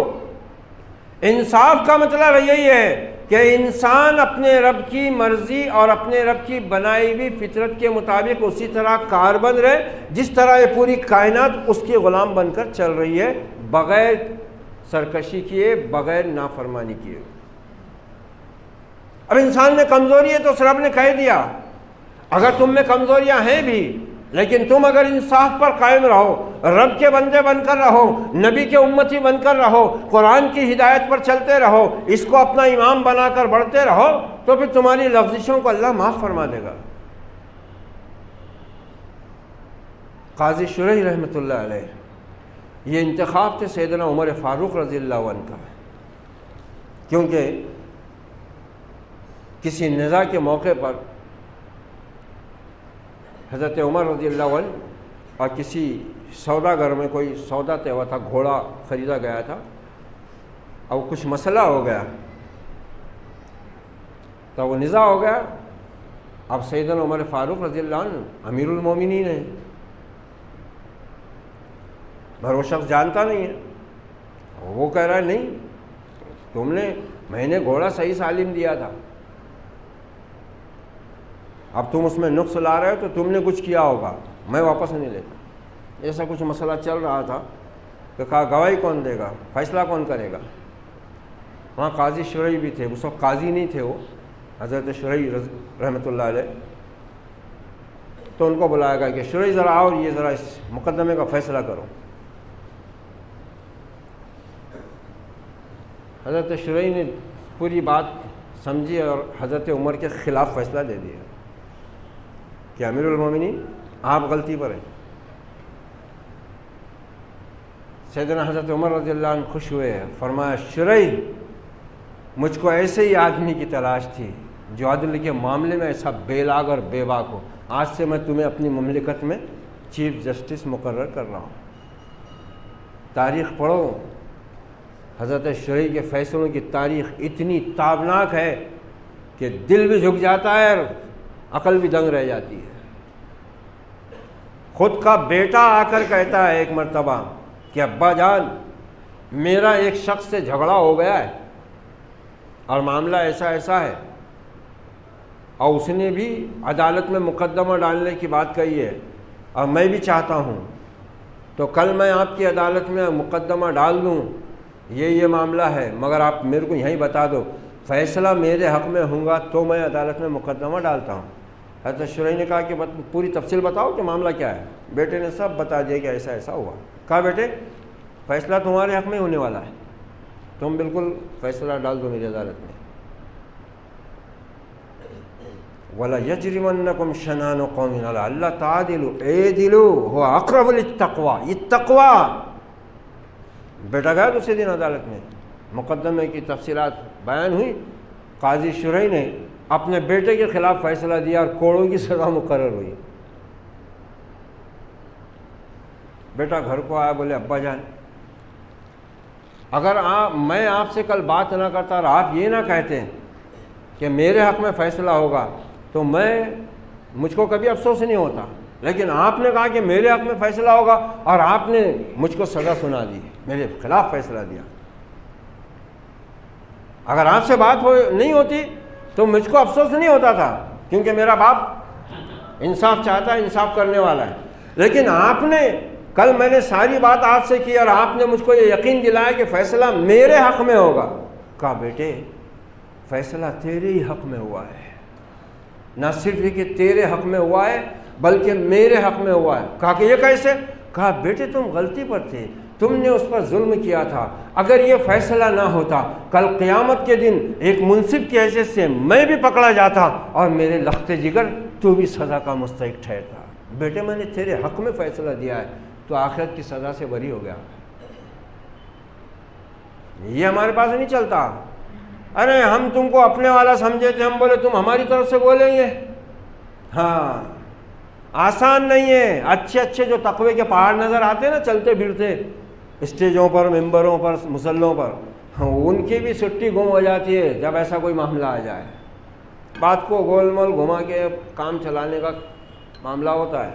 انصاف کا مطلب یہی ہے کہ انسان اپنے رب کی مرضی اور اپنے رب کی بنائی ہوئی فطرت کے مطابق اسی طرح کاربند رہے جس طرح یہ پوری کائنات اس کے غلام بن کر چل رہی ہے، بغیر سرکشی کیے، بغیر نافرمانی کیے۔ اب انسان میں کمزوری ہے تو اس رب نے کہہ دیا اگر تم میں کمزوریاں ہیں بھی، لیکن تم اگر انصاف پر قائم رہو، رب کے بندے بن کر رہو، نبی کے امتی بن کر رہو، قرآن کی ہدایت پر چلتے رہو، اس کو اپنا امام بنا کر بڑھتے رہو، تو پھر تمہاری لفظشوں کو اللہ معاف فرما دے گا۔ قاضی شریح رحمۃ اللہ علیہ، یہ انتخاب تھے سیدنا عمر فاروق رضی اللہ عنہ کا، کیونکہ کسی نزاع کے موقع پر حضرت عمر رضی اللہ عنہ اور کسی سوداگر میں کوئی سودا طے ہوا تھا، گھوڑا خریدا گیا تھا، اور کچھ مسئلہ ہو گیا تو وہ نزاع ہو گیا۔ اب سیدنا عمر فاروق رضی اللہ عنہ امیر المومنین ہیں، پر وہ شخص جانتا نہیں ہے، وہ کہہ رہا ہے نہیں میں نے گھوڑا صحیح سالم دیا تھا، اب تم اس میں نقص لا رہے ہو تو تم نے کچھ کیا ہوگا، میں واپس نہیں لیتا۔ ایسا کچھ مسئلہ چل رہا تھا کہ کہا گواہی کون دے گا، فیصلہ کون کرے گا؟ وہاں قاضی شریح بھی تھے، اس وقت قاضی نہیں تھے وہ، حضرت شریح رحمۃ اللہ علیہ، تو ان کو بلایا گیا کہ شریح ذرا آؤ، یہ ذرا اس مقدمے کا فیصلہ کرو۔ حضرت شریح نے پوری بات سمجھی اور حضرت عمر کے خلاف فیصلہ دے دیا کہ امیر المومنین آپ غلطی پر ہیں۔ سیدنا حضرت عمر رضی اللہ عنہ خوش ہوئے، فرمایا شریح مجھ کو ایسے ہی آدمی کی تلاش تھی جو عدل کے معاملے میں ایسا بے لاگ اور بے باک ہو، آج سے میں تمہیں اپنی مملکت میں چیف جسٹس مقرر کر رہا ہوں۔ تاریخ پڑھو، حضرت شریح کے فیصلوں کی تاریخ اتنی تابناک ہے کہ دل بھی جھک جاتا ہے اور عقل بھی دنگ رہ جاتی ہے۔ خود کا بیٹا آ کر کہتا ہے ایک مرتبہ کہ ابا جان میرا ایک شخص سے جھگڑا ہو گیا ہے اور معاملہ ایسا ایسا ہے، اور اس نے بھی عدالت میں مقدمہ ڈالنے کی بات کہی ہے، اور میں بھی چاہتا ہوں، تو کل میں آپ کی عدالت میں مقدمہ ڈال دوں، یہ معاملہ ہے، مگر آپ میرے کو یہیں بتا دو، فیصلہ میرے حق میں ہوگا تو میں عدالت میں مقدمہ ڈالتا ہوں۔ حضرت شریح نے کہا کہ پوری تفصیل بتاؤ کہ معاملہ کیا ہے۔ بیٹے نے سب بتا دیا کہ ایسا ایسا ہوا۔ کہا بیٹے فیصلہ تمہارے حق میں ہونے والا ہے، تم بالکل فیصلہ ڈال دو میری عدالت میں۔ وَلَا يَجْرِمَنَّكُمْ شَنَانُ قَوْمٍ عَلَىٰ أَلَّا تَعْدِلُوا اعْدِلُوا هُوَ أَقْرَبُ لِلتَّقْوَىٰ، یہ تقویٰ۔ بیٹا گیا دوسرے دن عدالت میں، مقدمے کی تفصیلات بیان ہوئی، قاضی شریح نے اپنے بیٹے کے خلاف فیصلہ دیا اور کوڑوں کی سزا مقرر ہوئی۔ بیٹا گھر کو آیا، بولے ابا جان اگر میں آپ سے کل بات نہ کرتا اور آپ یہ نہ کہتے کہ میرے حق میں فیصلہ ہوگا تو مجھ کو کبھی افسوس نہیں ہوتا، لیکن آپ نے کہا کہ میرے حق میں فیصلہ ہوگا اور آپ نے مجھ کو سزا سنا دی، میرے خلاف فیصلہ دیا۔ اگر آپ سے بات نہیں ہوتی تو مجھ کو افسوس نہیں ہوتا تھا، کیونکہ میرا باپ انصاف چاہتا ہے، انصاف کرنے والا ہے، لیکن آپ نے کل میں نے ساری بات آپ سے کی اور آپ نے مجھ کو یہ یقین دلایا کہ فیصلہ میرے حق میں ہوگا۔ کہا بیٹے فیصلہ تیرے ہی حق میں ہوا ہے، نہ صرف یہ کہ تیرے حق میں ہوا ہے بلکہ میرے حق میں ہوا ہے۔ کہا کہ یہ کیسے؟ کہا بیٹے تم غلطی پر تھے، تم نے اس پر ظلم کیا تھا، اگر یہ فیصلہ نہ ہوتا کل قیامت کے دن ایک منصف کی حیثیت سے میں بھی پکڑا جاتا اور میرے لخت جگر تو بھی سزا کا مستحق ٹھہرتا۔ بیٹے میں نے تیرے حق میں فیصلہ دیا ہے تو آخرت کی سزا سے بری ہو گیا۔ یہ ہمارے پاس نہیں چلتا۔ ارے ہم تم کو اپنے والا سمجھے تھے، ہم بولے تم ہماری طرف سے بولیں گے۔ ہاں آسان نہیں ہے۔ اچھے جو تقوی کے پہاڑ نظر آتے ہیں نا چلتے پھرتے اسٹیجوں پر، ممبروں پر، مسلوں پر، ان کی بھی سٹی گم ہو جاتی ہے جب ایسا کوئی معاملہ آ جائے۔ بات کو گول مول گھما کے کام چلانے کا معاملہ ہوتا ہے۔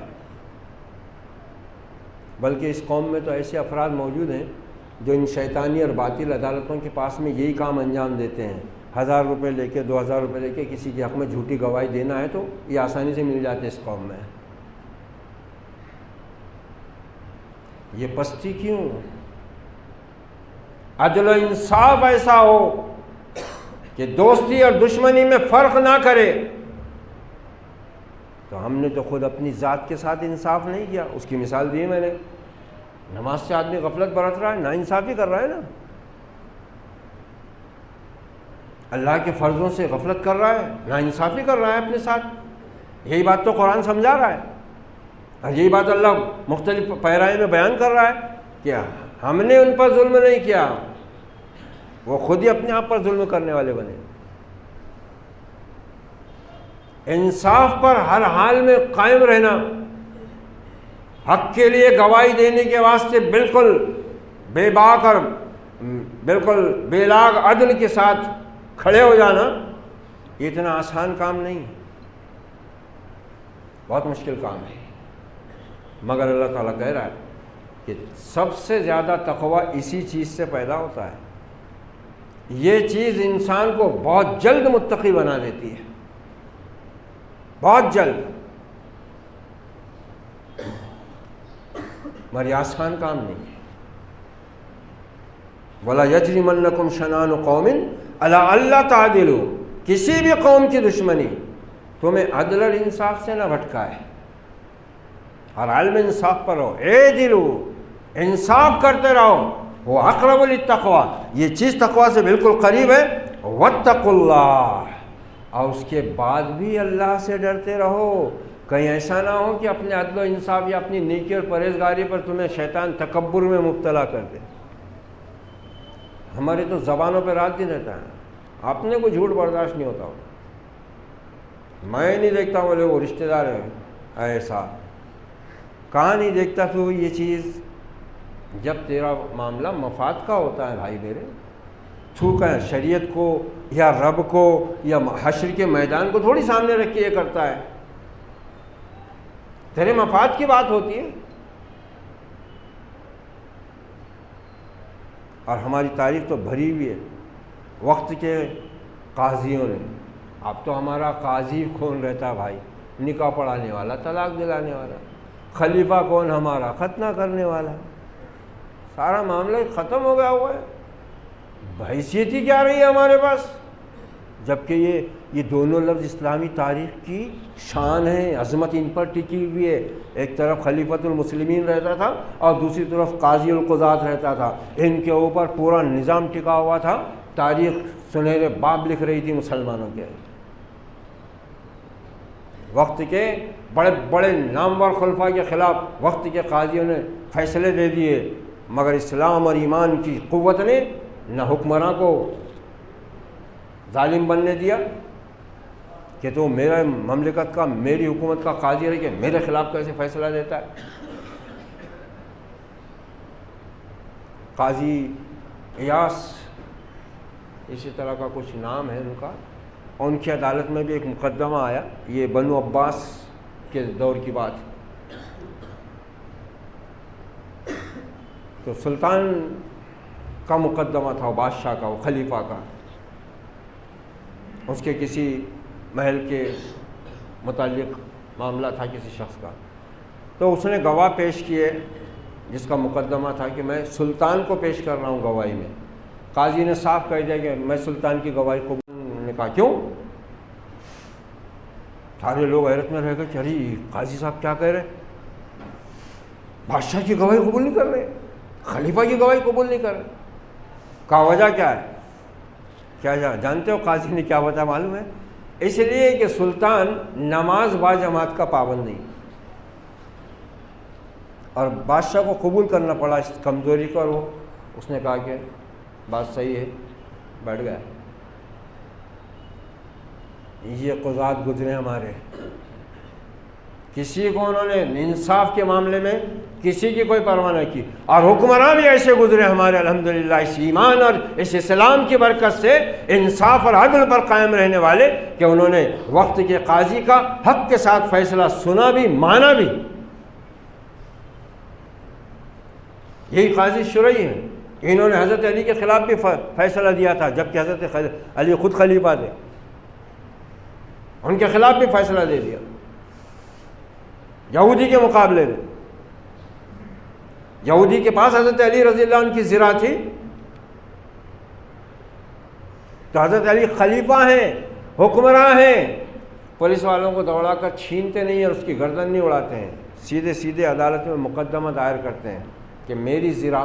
بلکہ اس قوم میں تو ایسے افراد موجود ہیں جو ان شیطانی اور باطل عدالتوں کے پاس میں یہی کام انجام دیتے ہیں۔ 1000 روپے لے کے 2000 روپے لے کے کسی کے حق میں جھوٹی گواہی دینا ہے تو یہ آسانی سے مل جاتے اس قوم میں۔ یہ پستی کیوں؟ عدل و انصاف ایسا ہو کہ دوستی اور دشمنی میں فرق نہ کرے، تو ہم نے تو خود اپنی ذات کے ساتھ انصاف نہیں کیا. اس کی مثال دی میں نے. نماز سے آدمی غفلت برت رہا ہے، ناانصافی کر رہا ہے نا. اللہ کے فرضوں سے غفلت کر رہا ہے، ناانصافی کر رہا ہے اپنے ساتھ. یہی بات تو قرآن سمجھا رہا ہے، اور یہی بات اللہ مختلف پیرائے میں بیان کر رہا ہے کہ ہم نے ان پر ظلم نہیں کیا، وہ خود ہی اپنے آپ پر ظلم کرنے والے بنے. انصاف پر ہر حال میں قائم رہنا، حق کے لیے گواہی دینے کے واسطے بالکل بے باک اور بالکل بے لاگ عدل کے ساتھ کھڑے ہو جانا، یہ اتنا آسان کام نہیں، بہت مشکل کام ہے. مگر اللہ تعالیٰ کہہ رہا ہے کہ سب سے زیادہ تقویٰ اسی چیز سے پیدا ہوتا ہے. یہ چیز انسان کو بہت جلد متقی بنا دیتی ہے، بہت جلد. مگر یہ آسان کام نہیں ہے. وَلَا يَجْرِمَنَّكُمْ شَنَآنُ قَوْمٍ عَلَىٰ أَلَّا تَعْدِلُوا، کسی بھی قوم کی دشمنی تمہیں عدل اور انصاف سے نہ بھٹکائے. ہر حال میں انصاف پر رہو. اعدلوا، انصاف کرتے رہو. وہ اقرب للتقویٰ، یہ چیز تقویٰ سے بالکل قریب ہے. واتقوا اللہ، اور اس کے بعد بھی اللہ سے ڈرتے رہو. کہیں ایسا نہ ہو کہ اپنے عدل و انصاف یا اپنی نیکی اور پرہیزگاری پر تمہیں شیطان تکبر میں مبتلا کر دے. ہماری تو زبانوں پہ رات دن رہتا ہے، اپنے کو جھوٹ برداشت نہیں ہوتا. میں نہیں دیکھتا بولے وہ رشتہ دار ہے ایسا، کہاں نہیں دیکھتا تو یہ چیز. جب تیرا معاملہ مفاد کا ہوتا ہے بھائی میرے، تو کہ شریعت کو یا رب کو یا حشر کے میدان کو تھوڑی سامنے رکھ کے یہ کرتا ہے. تیرے مفاد کی بات ہوتی ہے. اور ہماری تاریخ تو بھری ہوئی ہے وقت کے قاضیوں نے. اب تو ہمارا قاضی کون رہتا بھائی؟ نکاح پڑھانے والا، طلاق دلانے والا. خلیفہ کون؟ ہمارا ختنہ کرنے والا. سارا معاملہ ختم ہو گیا ہوا ہے. حیثیت ہی کیا رہی ہے ہمارے پاس؟ جبکہ یہ دونوں لفظ اسلامی تاریخ کی شان ہے، عظمت ان پر ٹکی ہوئی ہے. ایک طرف خلیفۃ المسلمین رہتا تھا اور دوسری طرف قاضی القضات رہتا تھا. ان کے اوپر پورا نظام ٹکا ہوا تھا. تاریخ سنہرے باب لکھ رہی تھی مسلمانوں کے. وقت کے بڑے بڑے نامور خلفاء کے خلاف وقت کے قاضیوں نے فیصلے دے دیے، مگر اسلام اور ایمان کی قوت نے نہ حکمراں کو ظالم بننے دیا کہ تو میرا مملکت کا، میری حکومت کا قاضی رہ کے میرے خلاف کیسے فیصلہ دیتا ہے. قاضی ایاس اسی طرح کا کچھ نام ہے ان کا. ان کی عدالت میں بھی ایک مقدمہ آیا، یہ بنو عباس کے دور کی بات ہے. تو سلطان کا مقدمہ تھا، وہ بادشاہ کا، وہ خلیفہ کا، اس کے کسی محل کے متعلق معاملہ تھا کسی شخص کا. تو اس نے گواہ پیش کیے جس کا مقدمہ تھا کہ میں سلطان کو پیش کر رہا ہوں گواہی میں. قاضی نے صاف کہہ دیا کہ میں سلطان کی گواہی قبول. نے کہا کیوں؟ سارے لوگ حیرت میں رہ گئے کہ ارے قاضی صاحب کیا کہہ رہے، بادشاہ کی گواہی قبول نہیں کر رہے، خلیفہ کی گواہی قبول نہیں کر رہے. کہا وجہ کیا ہے؟ کیا جانتے ہو قاضی نے کیا بتا معلوم ہے؟ اس لیے کہ سلطان نماز با جماعت کا پابند نہیں، اور بادشاہ کو قبول کرنا پڑا اس کمزوری کا. اور وہ اس نے کہا کہ بات صحیح ہے، بیٹھ گیا. یہ قضات گزرے ہمارے، کسی کو انہوں نے انصاف کے معاملے میں کسی کی کوئی پرواہ نہ کی. اور حکمراں بھی ایسے گزرے ہمارے الحمدللہ، اس ایمان اور اس اسلام کی برکت سے انصاف اور عدل پر قائم رہنے والے کہ انہوں نے وقت کے قاضی کا حق کے ساتھ فیصلہ سنا بھی، مانا بھی. یہی قاضی شرعی ہیں. انہوں نے حضرت علی کے خلاف بھی فیصلہ دیا تھا جبکہ حضرت علی خود خلیفہ تھے، ان کے خلاف بھی فیصلہ دے دیا یہودی کے مقابلے میں. یہودی کے پاس حضرت علی رضی اللہ عنہ کی زرہ تھی، تو حضرت علی خلیفہ ہیں، حکمراں ہیں، پولیس والوں کو دوڑا کر چھینتے نہیں اور اس کی گردن نہیں اڑاتے ہیں، سیدھے سیدھے عدالت میں مقدمہ دائر کرتے ہیں کہ میری زرا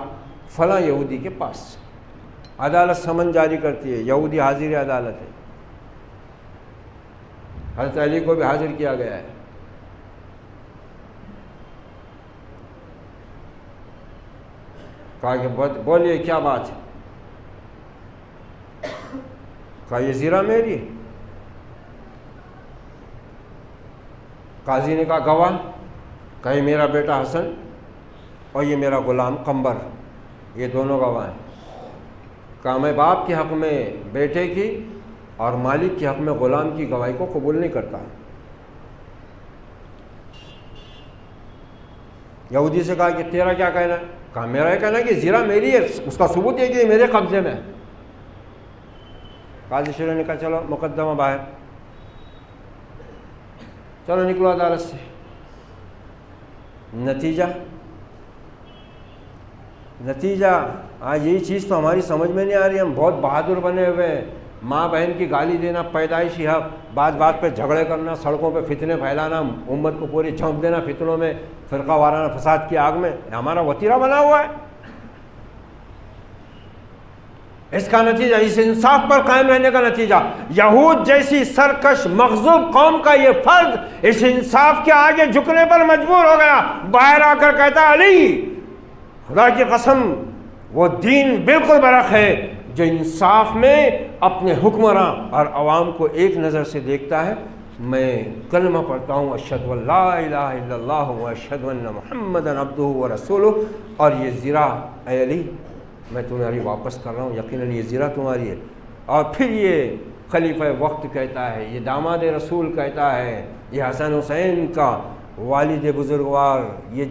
فلاں یہودی کے پاس۔ عدالت سمن جاری کرتی ہے، یہودی حاضر عدالت ہے، حضرت علی کو بھی حاضر کیا گیا ہے۔ کہا کہ بولیے کیا بات ہے؟ کہا یہ زرا میری ہے۔ قاضی نے کہا گواہ؟ کہا یہ میرا بیٹا حسن اور یہ میرا غلام قمبر، یہ دونوں گواہ ہیں۔ کہا میں باپ کے حق میں بیٹے کی اور مالک کے حق میں غلام کی گواہی کو قبول نہیں کرتا۔ یہودی سے کہا کہ تیرا کیا کہنا ہے؟ کہا میرا یہ کہنا ہے کہ زرا میری ہے، اس کا ثبوت یہ کہ یہ میرے قبضے میں ہے۔ قاضی شروع نے کہا چلو مقدمہ باہر، چلو نکلو عدالت سے۔ نتیجہ آج یہی چیز تو ہماری سمجھ میں نہیں آ رہی، ہم بہت بہادر بنے ہوئے ہیں، ماں بہن کی گالی دینا پیدائشی حق، بات بات پہ جھگڑے کرنا، سڑکوں پہ فتنے پھیلانا، امت کو پوری جھونک دینا فتنوں میں، فرقہ وارانہ فساد کی آگ میں، ہمارا وتیرہ بنا ہوا ہے۔ اس کا نتیجہ، اس انصاف پر قائم رہنے کا نتیجہ، یہود جیسی سرکش مغضوب قوم کا یہ فرد اس انصاف کے آگے جھکنے پر مجبور ہو گیا، باہر آ کر کہتا علی خدا کی قسم وہ دین بالکل برحق ہے جو انصاف میں اپنے حکمراں اور عوام کو ایک نظر سے دیکھتا ہے۔ میں کلمہ پڑھتا ہوں اشہد ان لا الہ الا اللہ واشہد ان محمدا عبدہ ورسولہ، اور یہ زرا اے علی میں تمہاری واپس کر رہا ہوں، یقیناً یہ زرا تمہاری ہے۔ اور پھر یہ خلیفہ وقت کہتا ہے، یہ داماد رسول کہتا ہے، یہ حسن حسین کا والد بزرگوار، یہ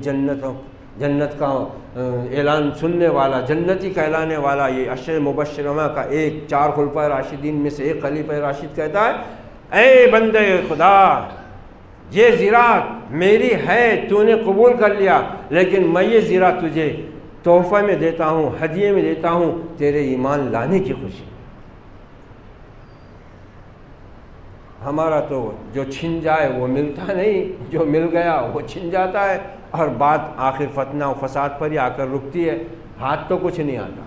جنت کا اعلان سننے والا، جنتی کہلانے والا، یہ عشر مبشرہ کا ایک 4 خلفائے راشدین میں سے ایک خلیفہ راشد کہتا ہے اے بندے خدا یہ زرا میری ہے، تو نے قبول کر لیا، لیکن میں یہ زرا تجھے تحفہ میں دیتا ہوں، ہدیے میں دیتا ہوں، تیرے ایمان لانے کی خوشی۔ ہمارا تو جو چھن جائے وہ ملتا نہیں، جو مل گیا وہ چھن جاتا ہے، اور بات آخر فتنہ و فساد پر ہی آ کر رکتی ہے، ہاتھ تو کچھ نہیں آتا۔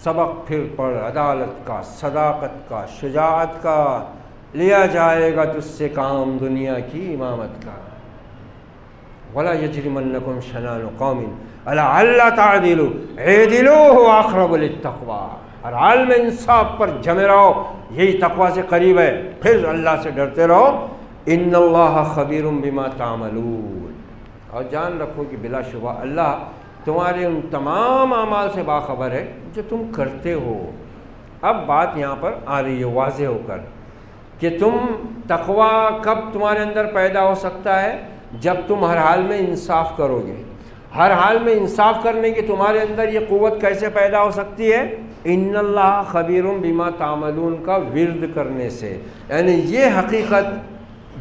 سبق پھر پڑھ عدالت کا، صداقت کا، شجاعت کا، لیا جائے گا تجھ سے کام دنیا کی امامت کا۔ وَلَا يَجْرِمَنَّكُمْ شَنَانُ قَوْمٍ عَلَىٰ أَلَّا تَعْدِلُوا اعْدِلُوا هُوَ أَقْرَبُ لِلتَّقْوَىٰ۔ ہر حال میں انصاف پر جمے رہو، یہی تقویٰ سے قریب ہے، پھر اللہ سے ڈرتے رہو۔ ان اللہ خبیر بما تعملون، اور جان رکھو کہ بلا شبہ اللہ تمہارے ان تمام اعمال سے باخبر ہے جو تم کرتے ہو۔ اب بات یہاں پر آ رہی ہے واضح ہو کر کہ تم تقویٰ کب تمہارے اندر پیدا ہو سکتا ہے؟ جب تم ہر حال میں انصاف کرو گے۔ ہر حال میں انصاف کرنے کی تمہارے اندر یہ قوت کیسے پیدا ہو سکتی ہے؟ ان اللہ خبیر بما تعملون کا ورد کرنے سے، یعنی یہ حقیقت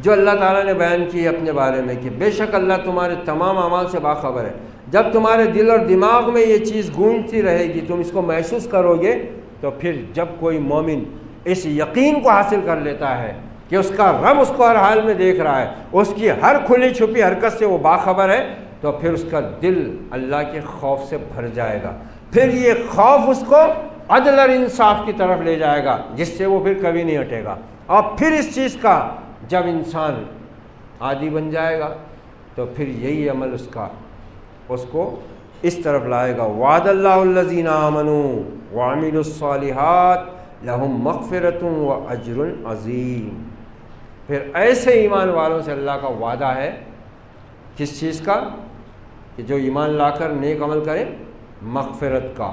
جو اللہ تعالیٰ نے بیان کی ہے اپنے بارے میں کہ بے شک اللہ تمہارے تمام اعمال سے باخبر ہے، جب تمہارے دل اور دماغ میں یہ چیز گونجتی رہے گی، تم اس کو محسوس کرو گے، تو پھر جب کوئی مومن اس یقین کو حاصل کر لیتا ہے کہ اس کا رب اس کو ہر حال میں دیکھ رہا ہے، اس کی ہر کھلی چھپی حرکت سے وہ باخبر ہے، تو پھر اس کا دل اللہ کے خوف سے بھر جائے گا۔ پھر یہ خوف اس کو عدل اور انصاف کی طرف لے جائے گا، جس سے وہ پھر کبھی نہیں ہٹے گا۔ اور پھر اس چیز کا جب انسان عادی بن جائے گا تو پھر یہی عمل اس کو اس طرف لائے گا۔ وعد اللہ الذین آمنوا وعملوا الصالحات لہم مغفرۃ واجر عظیم۔ پھر ایسے ایمان والوں سے اللہ کا وعدہ ہے، کس چیز کا؟ کہ جو ایمان لا کر نیک عمل کریں، مغفرت کا۔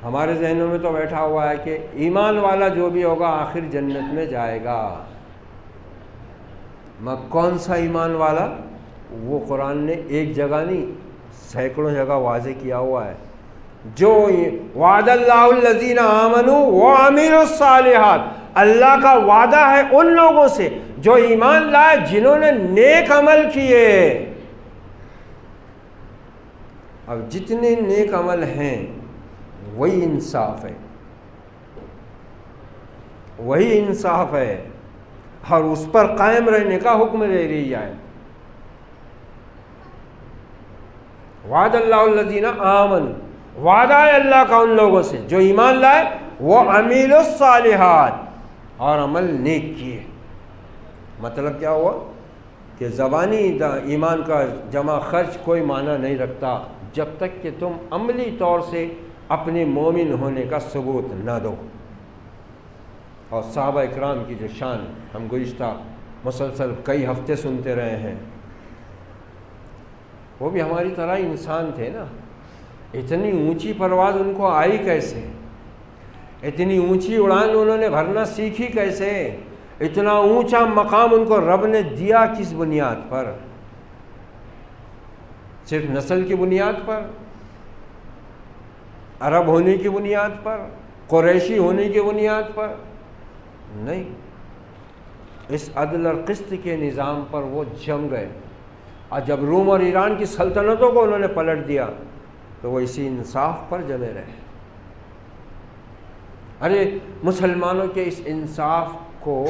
ہمارے ذہنوں میں تو بیٹھا ہوا ہے کہ ایمان والا جو بھی ہوگا آخر جنت میں جائے گا۔ کون سا ایمان والا؟ وہ قرآن نے ایک جگہ نہیں سینکڑوں جگہ واضح کیا ہوا ہے۔ جو وعد اللہ الذین آمنوا وعملوا الصالحات، اللہ کا وعدہ ہے ان لوگوں سے جو ایمان لائے، جنہوں نے نیک عمل کیے۔ اب جتنے نیک عمل ہیں وہی انصاف ہے، وہی انصاف ہے، اور اس پر قائم رہنے کا حکم دے رہی ہے۔ وعد اللہ الذین آمنوا، وعدہ ہے اللہ کا ان لوگوں سے جو ایمان لائے، وہ عمیل الصالحات، اور عمل نیک کیے۔ مطلب کیا ہوا کہ زبانی ایمان کا جمع خرچ کوئی معنی نہیں رکھتا جب تک کہ تم عملی طور سے اپنے مومن ہونے کا ثبوت نہ دو۔ اور صحابہ اکرام کی جو شان ہم گزشتہ مسلسل کئی ہفتے سنتے رہے ہیں، وہ بھی ہماری طرح انسان تھے نا۔ اتنی اونچی پرواز ان کو آئی کیسے؟ اتنی اونچی اڑان انہوں نے بھرنا سیکھی کیسے؟ اتنا اونچا مقام ان کو رب نے دیا کس بنیاد پر؟ صرف نسل کی بنیاد پر، عرب ہونے کی بنیاد پر، قریشی ہونے کی بنیاد پر نہیں، اس عدل اور قسط کے نظام پر وہ جم گئے۔ اور جب روم اور ایران کی سلطنتوں کو انہوں نے پلٹ دیا تو وہ اسی انصاف پر جمے رہے۔ ارے مسلمانوں کے اس انصاف کو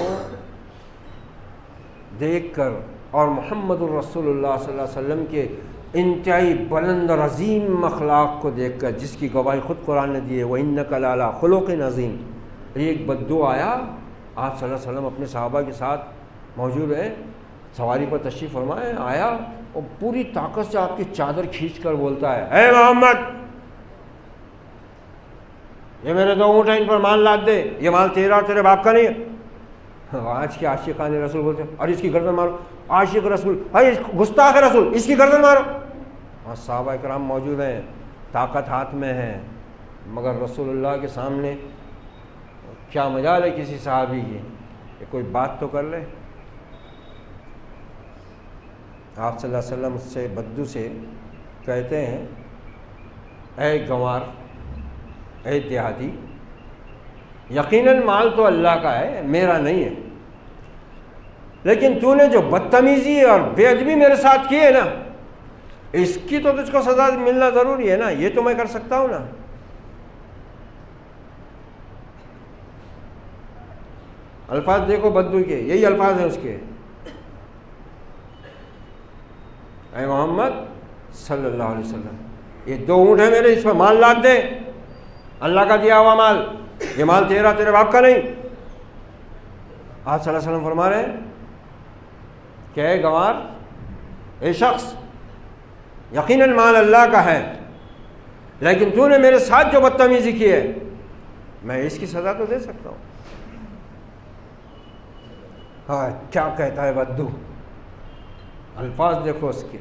دیکھ کر اور محمد الرسول اللہ صلی اللہ علیہ وسلم کے انتہائی بلند اور عظیم اخلاق کو دیکھ کر، جس کی گواہی خود قرآن نے دی ہے، وَإِنَّكَ لَعَلَىٰ خُلُقٍ عَظِيمٍ، ایک بدو آیا، آپ صلی اللہ علیہ وسلم اپنے صحابہ کے ساتھ موجود ہیں، سواری پر تشریف فرمائے، آیا اور پوری طاقت سے آپ کی چادر کھینچ کر بولتا ہے، اے محمد، یہ میرے دو اونٹ ہیں، ان پر مال لاد دے، یہ مال تیرا اور تیرے باپ کا نہیں ہے۔ آج کے عاشقان رسول بولتے ہیں، اور اس کی گردن مارو، عاشق رسول، گستاخ رسول، اس کی گردن مارو۔ اور صحابہ کرام موجود ہیں، طاقت ہاتھ میں ہے، مگر رسول اللہ کے سامنے کیا مجال ہے کسی صحابی کی کہ کوئی بات تو کر لے۔ آپ صلی اللہ علیہ وسلم اس سے بدو سے کہتے ہیں، اے گنوار، اے دیہاتی، یقیناً مال تو اللہ کا ہے، میرا نہیں ہے، لیکن تو نے جو بدتمیزی اور بے ادبی میرے ساتھ کی ہے نا، اس کی تو تجھ کو سزا ملنا ضروری ہے نا، یہ تو میں کر سکتا ہوں نا۔ الفاظ دیکھو بدو کے، یہی الفاظ ہیں اس کے، اے محمد صلی اللہ علیہ وسلم، یہ دو اونٹ ہیں میرے، اس پر مال لاد دے، اللہ کا دیا ہوا مال، یہ مال تیرا، تیرے باپ کا نہیں۔ آپ صلی اللہ علیہ وسلم فرما رہے ہیں کہ اے گوار، اے شخص، یقیناً مال اللہ کا ہے، لیکن تو نے میرے ساتھ جو بدتمیزی کی ہے، میں اس کی سزا تو دے سکتا ہوں۔ ہاں، کیا کہتا ہے بدو، الفاظ دیکھو اس کے،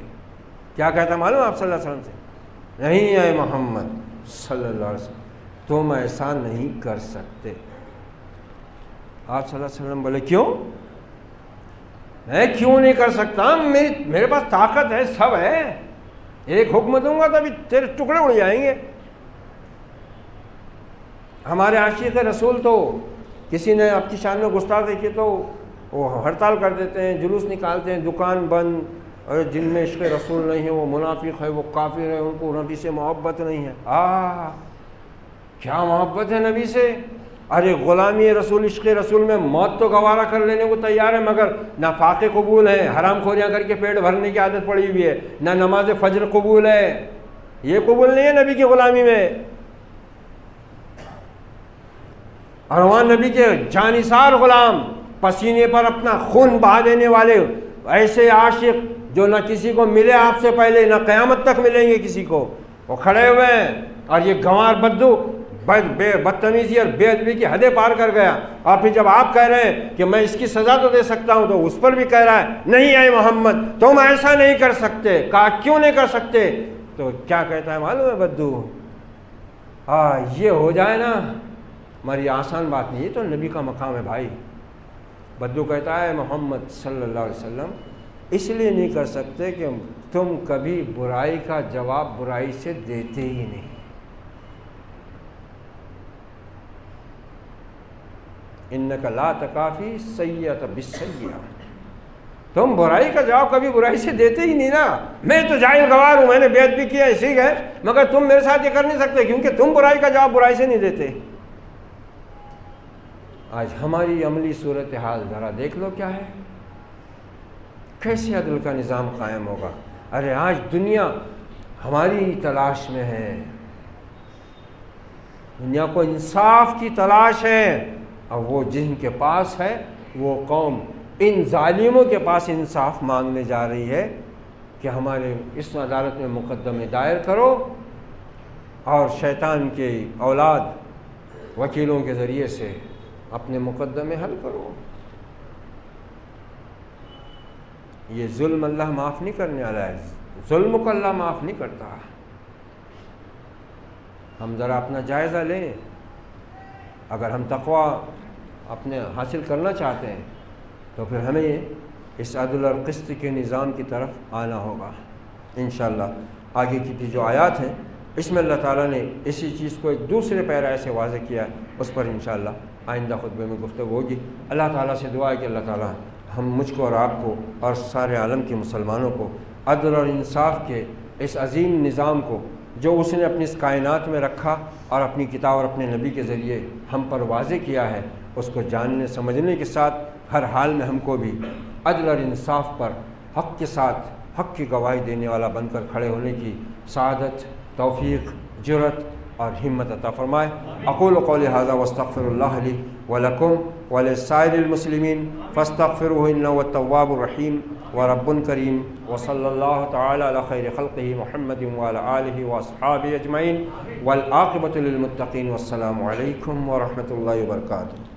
کیا کہتا ہے معلوم آپ صلی اللہ علیہ وسلم سے، نہیں اے محمد صلی اللہ علیہ وسلم، تم ایسا نہیں کر سکتے۔ آپ صلی اللہ علیہ وسلم بولے کیوں؟ میں کیوں نہیں کر سکتا؟ میرے پاس طاقت ہے، سب ہے، ایک حکم دوں گا تو ابھی تیرے ٹکڑے اڑ جائیں گے۔ ہمارے عاشق رسول تو کسی نے آپ کی شان میں گستاخ دیکھی تو وہ ہڑتال کر دیتے ہیں، جلوس نکالتے ہیں، دکان بند، اور جن میں عشق رسول نہیں ہے وہ منافق ہے، وہ کافر ہے، ان کو نبی سے محبت نہیں ہے۔ کیا محبت ہے نبی سے؟ ارے غلامی رسول، عشق رسول میں موت تو گوارا کر لینے کو تیار ہے، مگر نہ فاقے قبول ہیں، حرام خوریاں کر کے پیٹ بھرنے کی عادت پڑی ہوئی ہے، نہ نماز فجر قبول ہے، یہ قبول نہیں ہے نبی کی غلامی میں۔ اور وہاں نبی کے جانثار غلام، پسینے پر اپنا خون بہا دینے والے ایسے عاشق جو نہ کسی کو ملے آپ سے پہلے، نہ قیامت تک ملیں گے کسی کو، وہ کھڑے ہوئے ہیں، اور یہ گنوار بدو بدتمیزی اور بے ادبی کی حدیں پار کر گیا۔ اور پھر جب آپ کہہ رہے ہیں کہ میں اس کی سزا تو دے سکتا ہوں، تو اس پر بھی کہہ رہا ہے نہیں اے محمد، تم ایسا نہیں کر سکتے۔ کہا کیوں نہیں کر سکتے؟ تو کیا کہتا ہے معلوم ہے بدو، یہ ہو جائے نا، ہماری آسان بات نہیں، یہ تو نبی کا مقام ہے بھائی۔ بدو کہتا ہے محمد صلی اللہ علیہ وسلم اس لیے نہیں کر سکتے کہ تم کبھی برائی کا جواب برائی سے دیتے ہی نہیں۔ انک لا تکافی سیئۃ بالسیئۃ، تم برائی کا جواب کبھی برائی سے دیتے ہی نہیں نا۔ میں تو جاہل گوار ہوں، میں نے بے ادبی کیا ہے، ٹھیک ہے، مگر تم میرے ساتھ یہ کر نہیں سکتے کیونکہ تم برائی کا جواب برائی سے نہیں دیتے۔ آج ہماری عملی صورتحال ذرا دیکھ لو کیا ہے، کیسے عدل کا نظام قائم ہوگا؟ ارے آج دنیا ہماری تلاش میں ہے، دنیا کو انصاف کی تلاش ہے، اور وہ جن کے پاس ہے وہ قوم ان ظالموں کے پاس انصاف مانگنے جا رہی ہے کہ ہمارے اس عدالت میں مقدمے دائر کرو اور شیطان کے اولاد وکیلوں کے ذریعے سے اپنے مقدمے حل کرو۔ یہ ظلم اللہ معاف نہیں کرنے والا ہے، ظلم کو اللہ معاف نہیں کرتا۔ ہم ذرا اپنا جائزہ لیں، اگر ہم تقویٰ اپنے حاصل کرنا چاہتے ہیں تو پھر ہمیں اس عدل اور قسط کے نظام کی طرف آنا ہوگا انشاءاللہ۔ آگے کی جو آیات ہیں اس میں اللہ تعالیٰ نے اسی چیز کو ایک دوسرے پیرے سے واضح کیا ہے، اس پر انشاءاللہ آئندہ خطبے میں گفتگو ہوگی۔ اللہ تعالیٰ سے دعا ہے کہ اللہ تعالیٰ مجھ کو اور آپ کو اور سارے عالم کے مسلمانوں کو عدل اور انصاف کے اس عظیم نظام کو جو اس نے اپنی اس کائنات میں رکھا اور اپنی کتاب اور اپنے نبی کے ذریعے ہم پر واضح کیا ہے، اس کو جاننے سمجھنے کے ساتھ ہر حال میں ہم کو بھی عدل اور انصاف پر حق کے ساتھ حق کی گواہی دینے والا بن کر کھڑے ہونے کی سعادت، توفیق، جرأت اور ہمت عطا فرمائے۔ اقول قولی ھذا واستغفر اللہ لی ولکم ولسائر المسلمین فاستغفروہ انہ هو التواب الرحیم ورب کریم، وصلی اللہ تعالی علی خیر خلقہ محمد وعلی آلہ واصحابہ اجمعین، والعاقبۃ للمتقین، والسلام علیکم ورحمۃ اللہ وبرکاتہ۔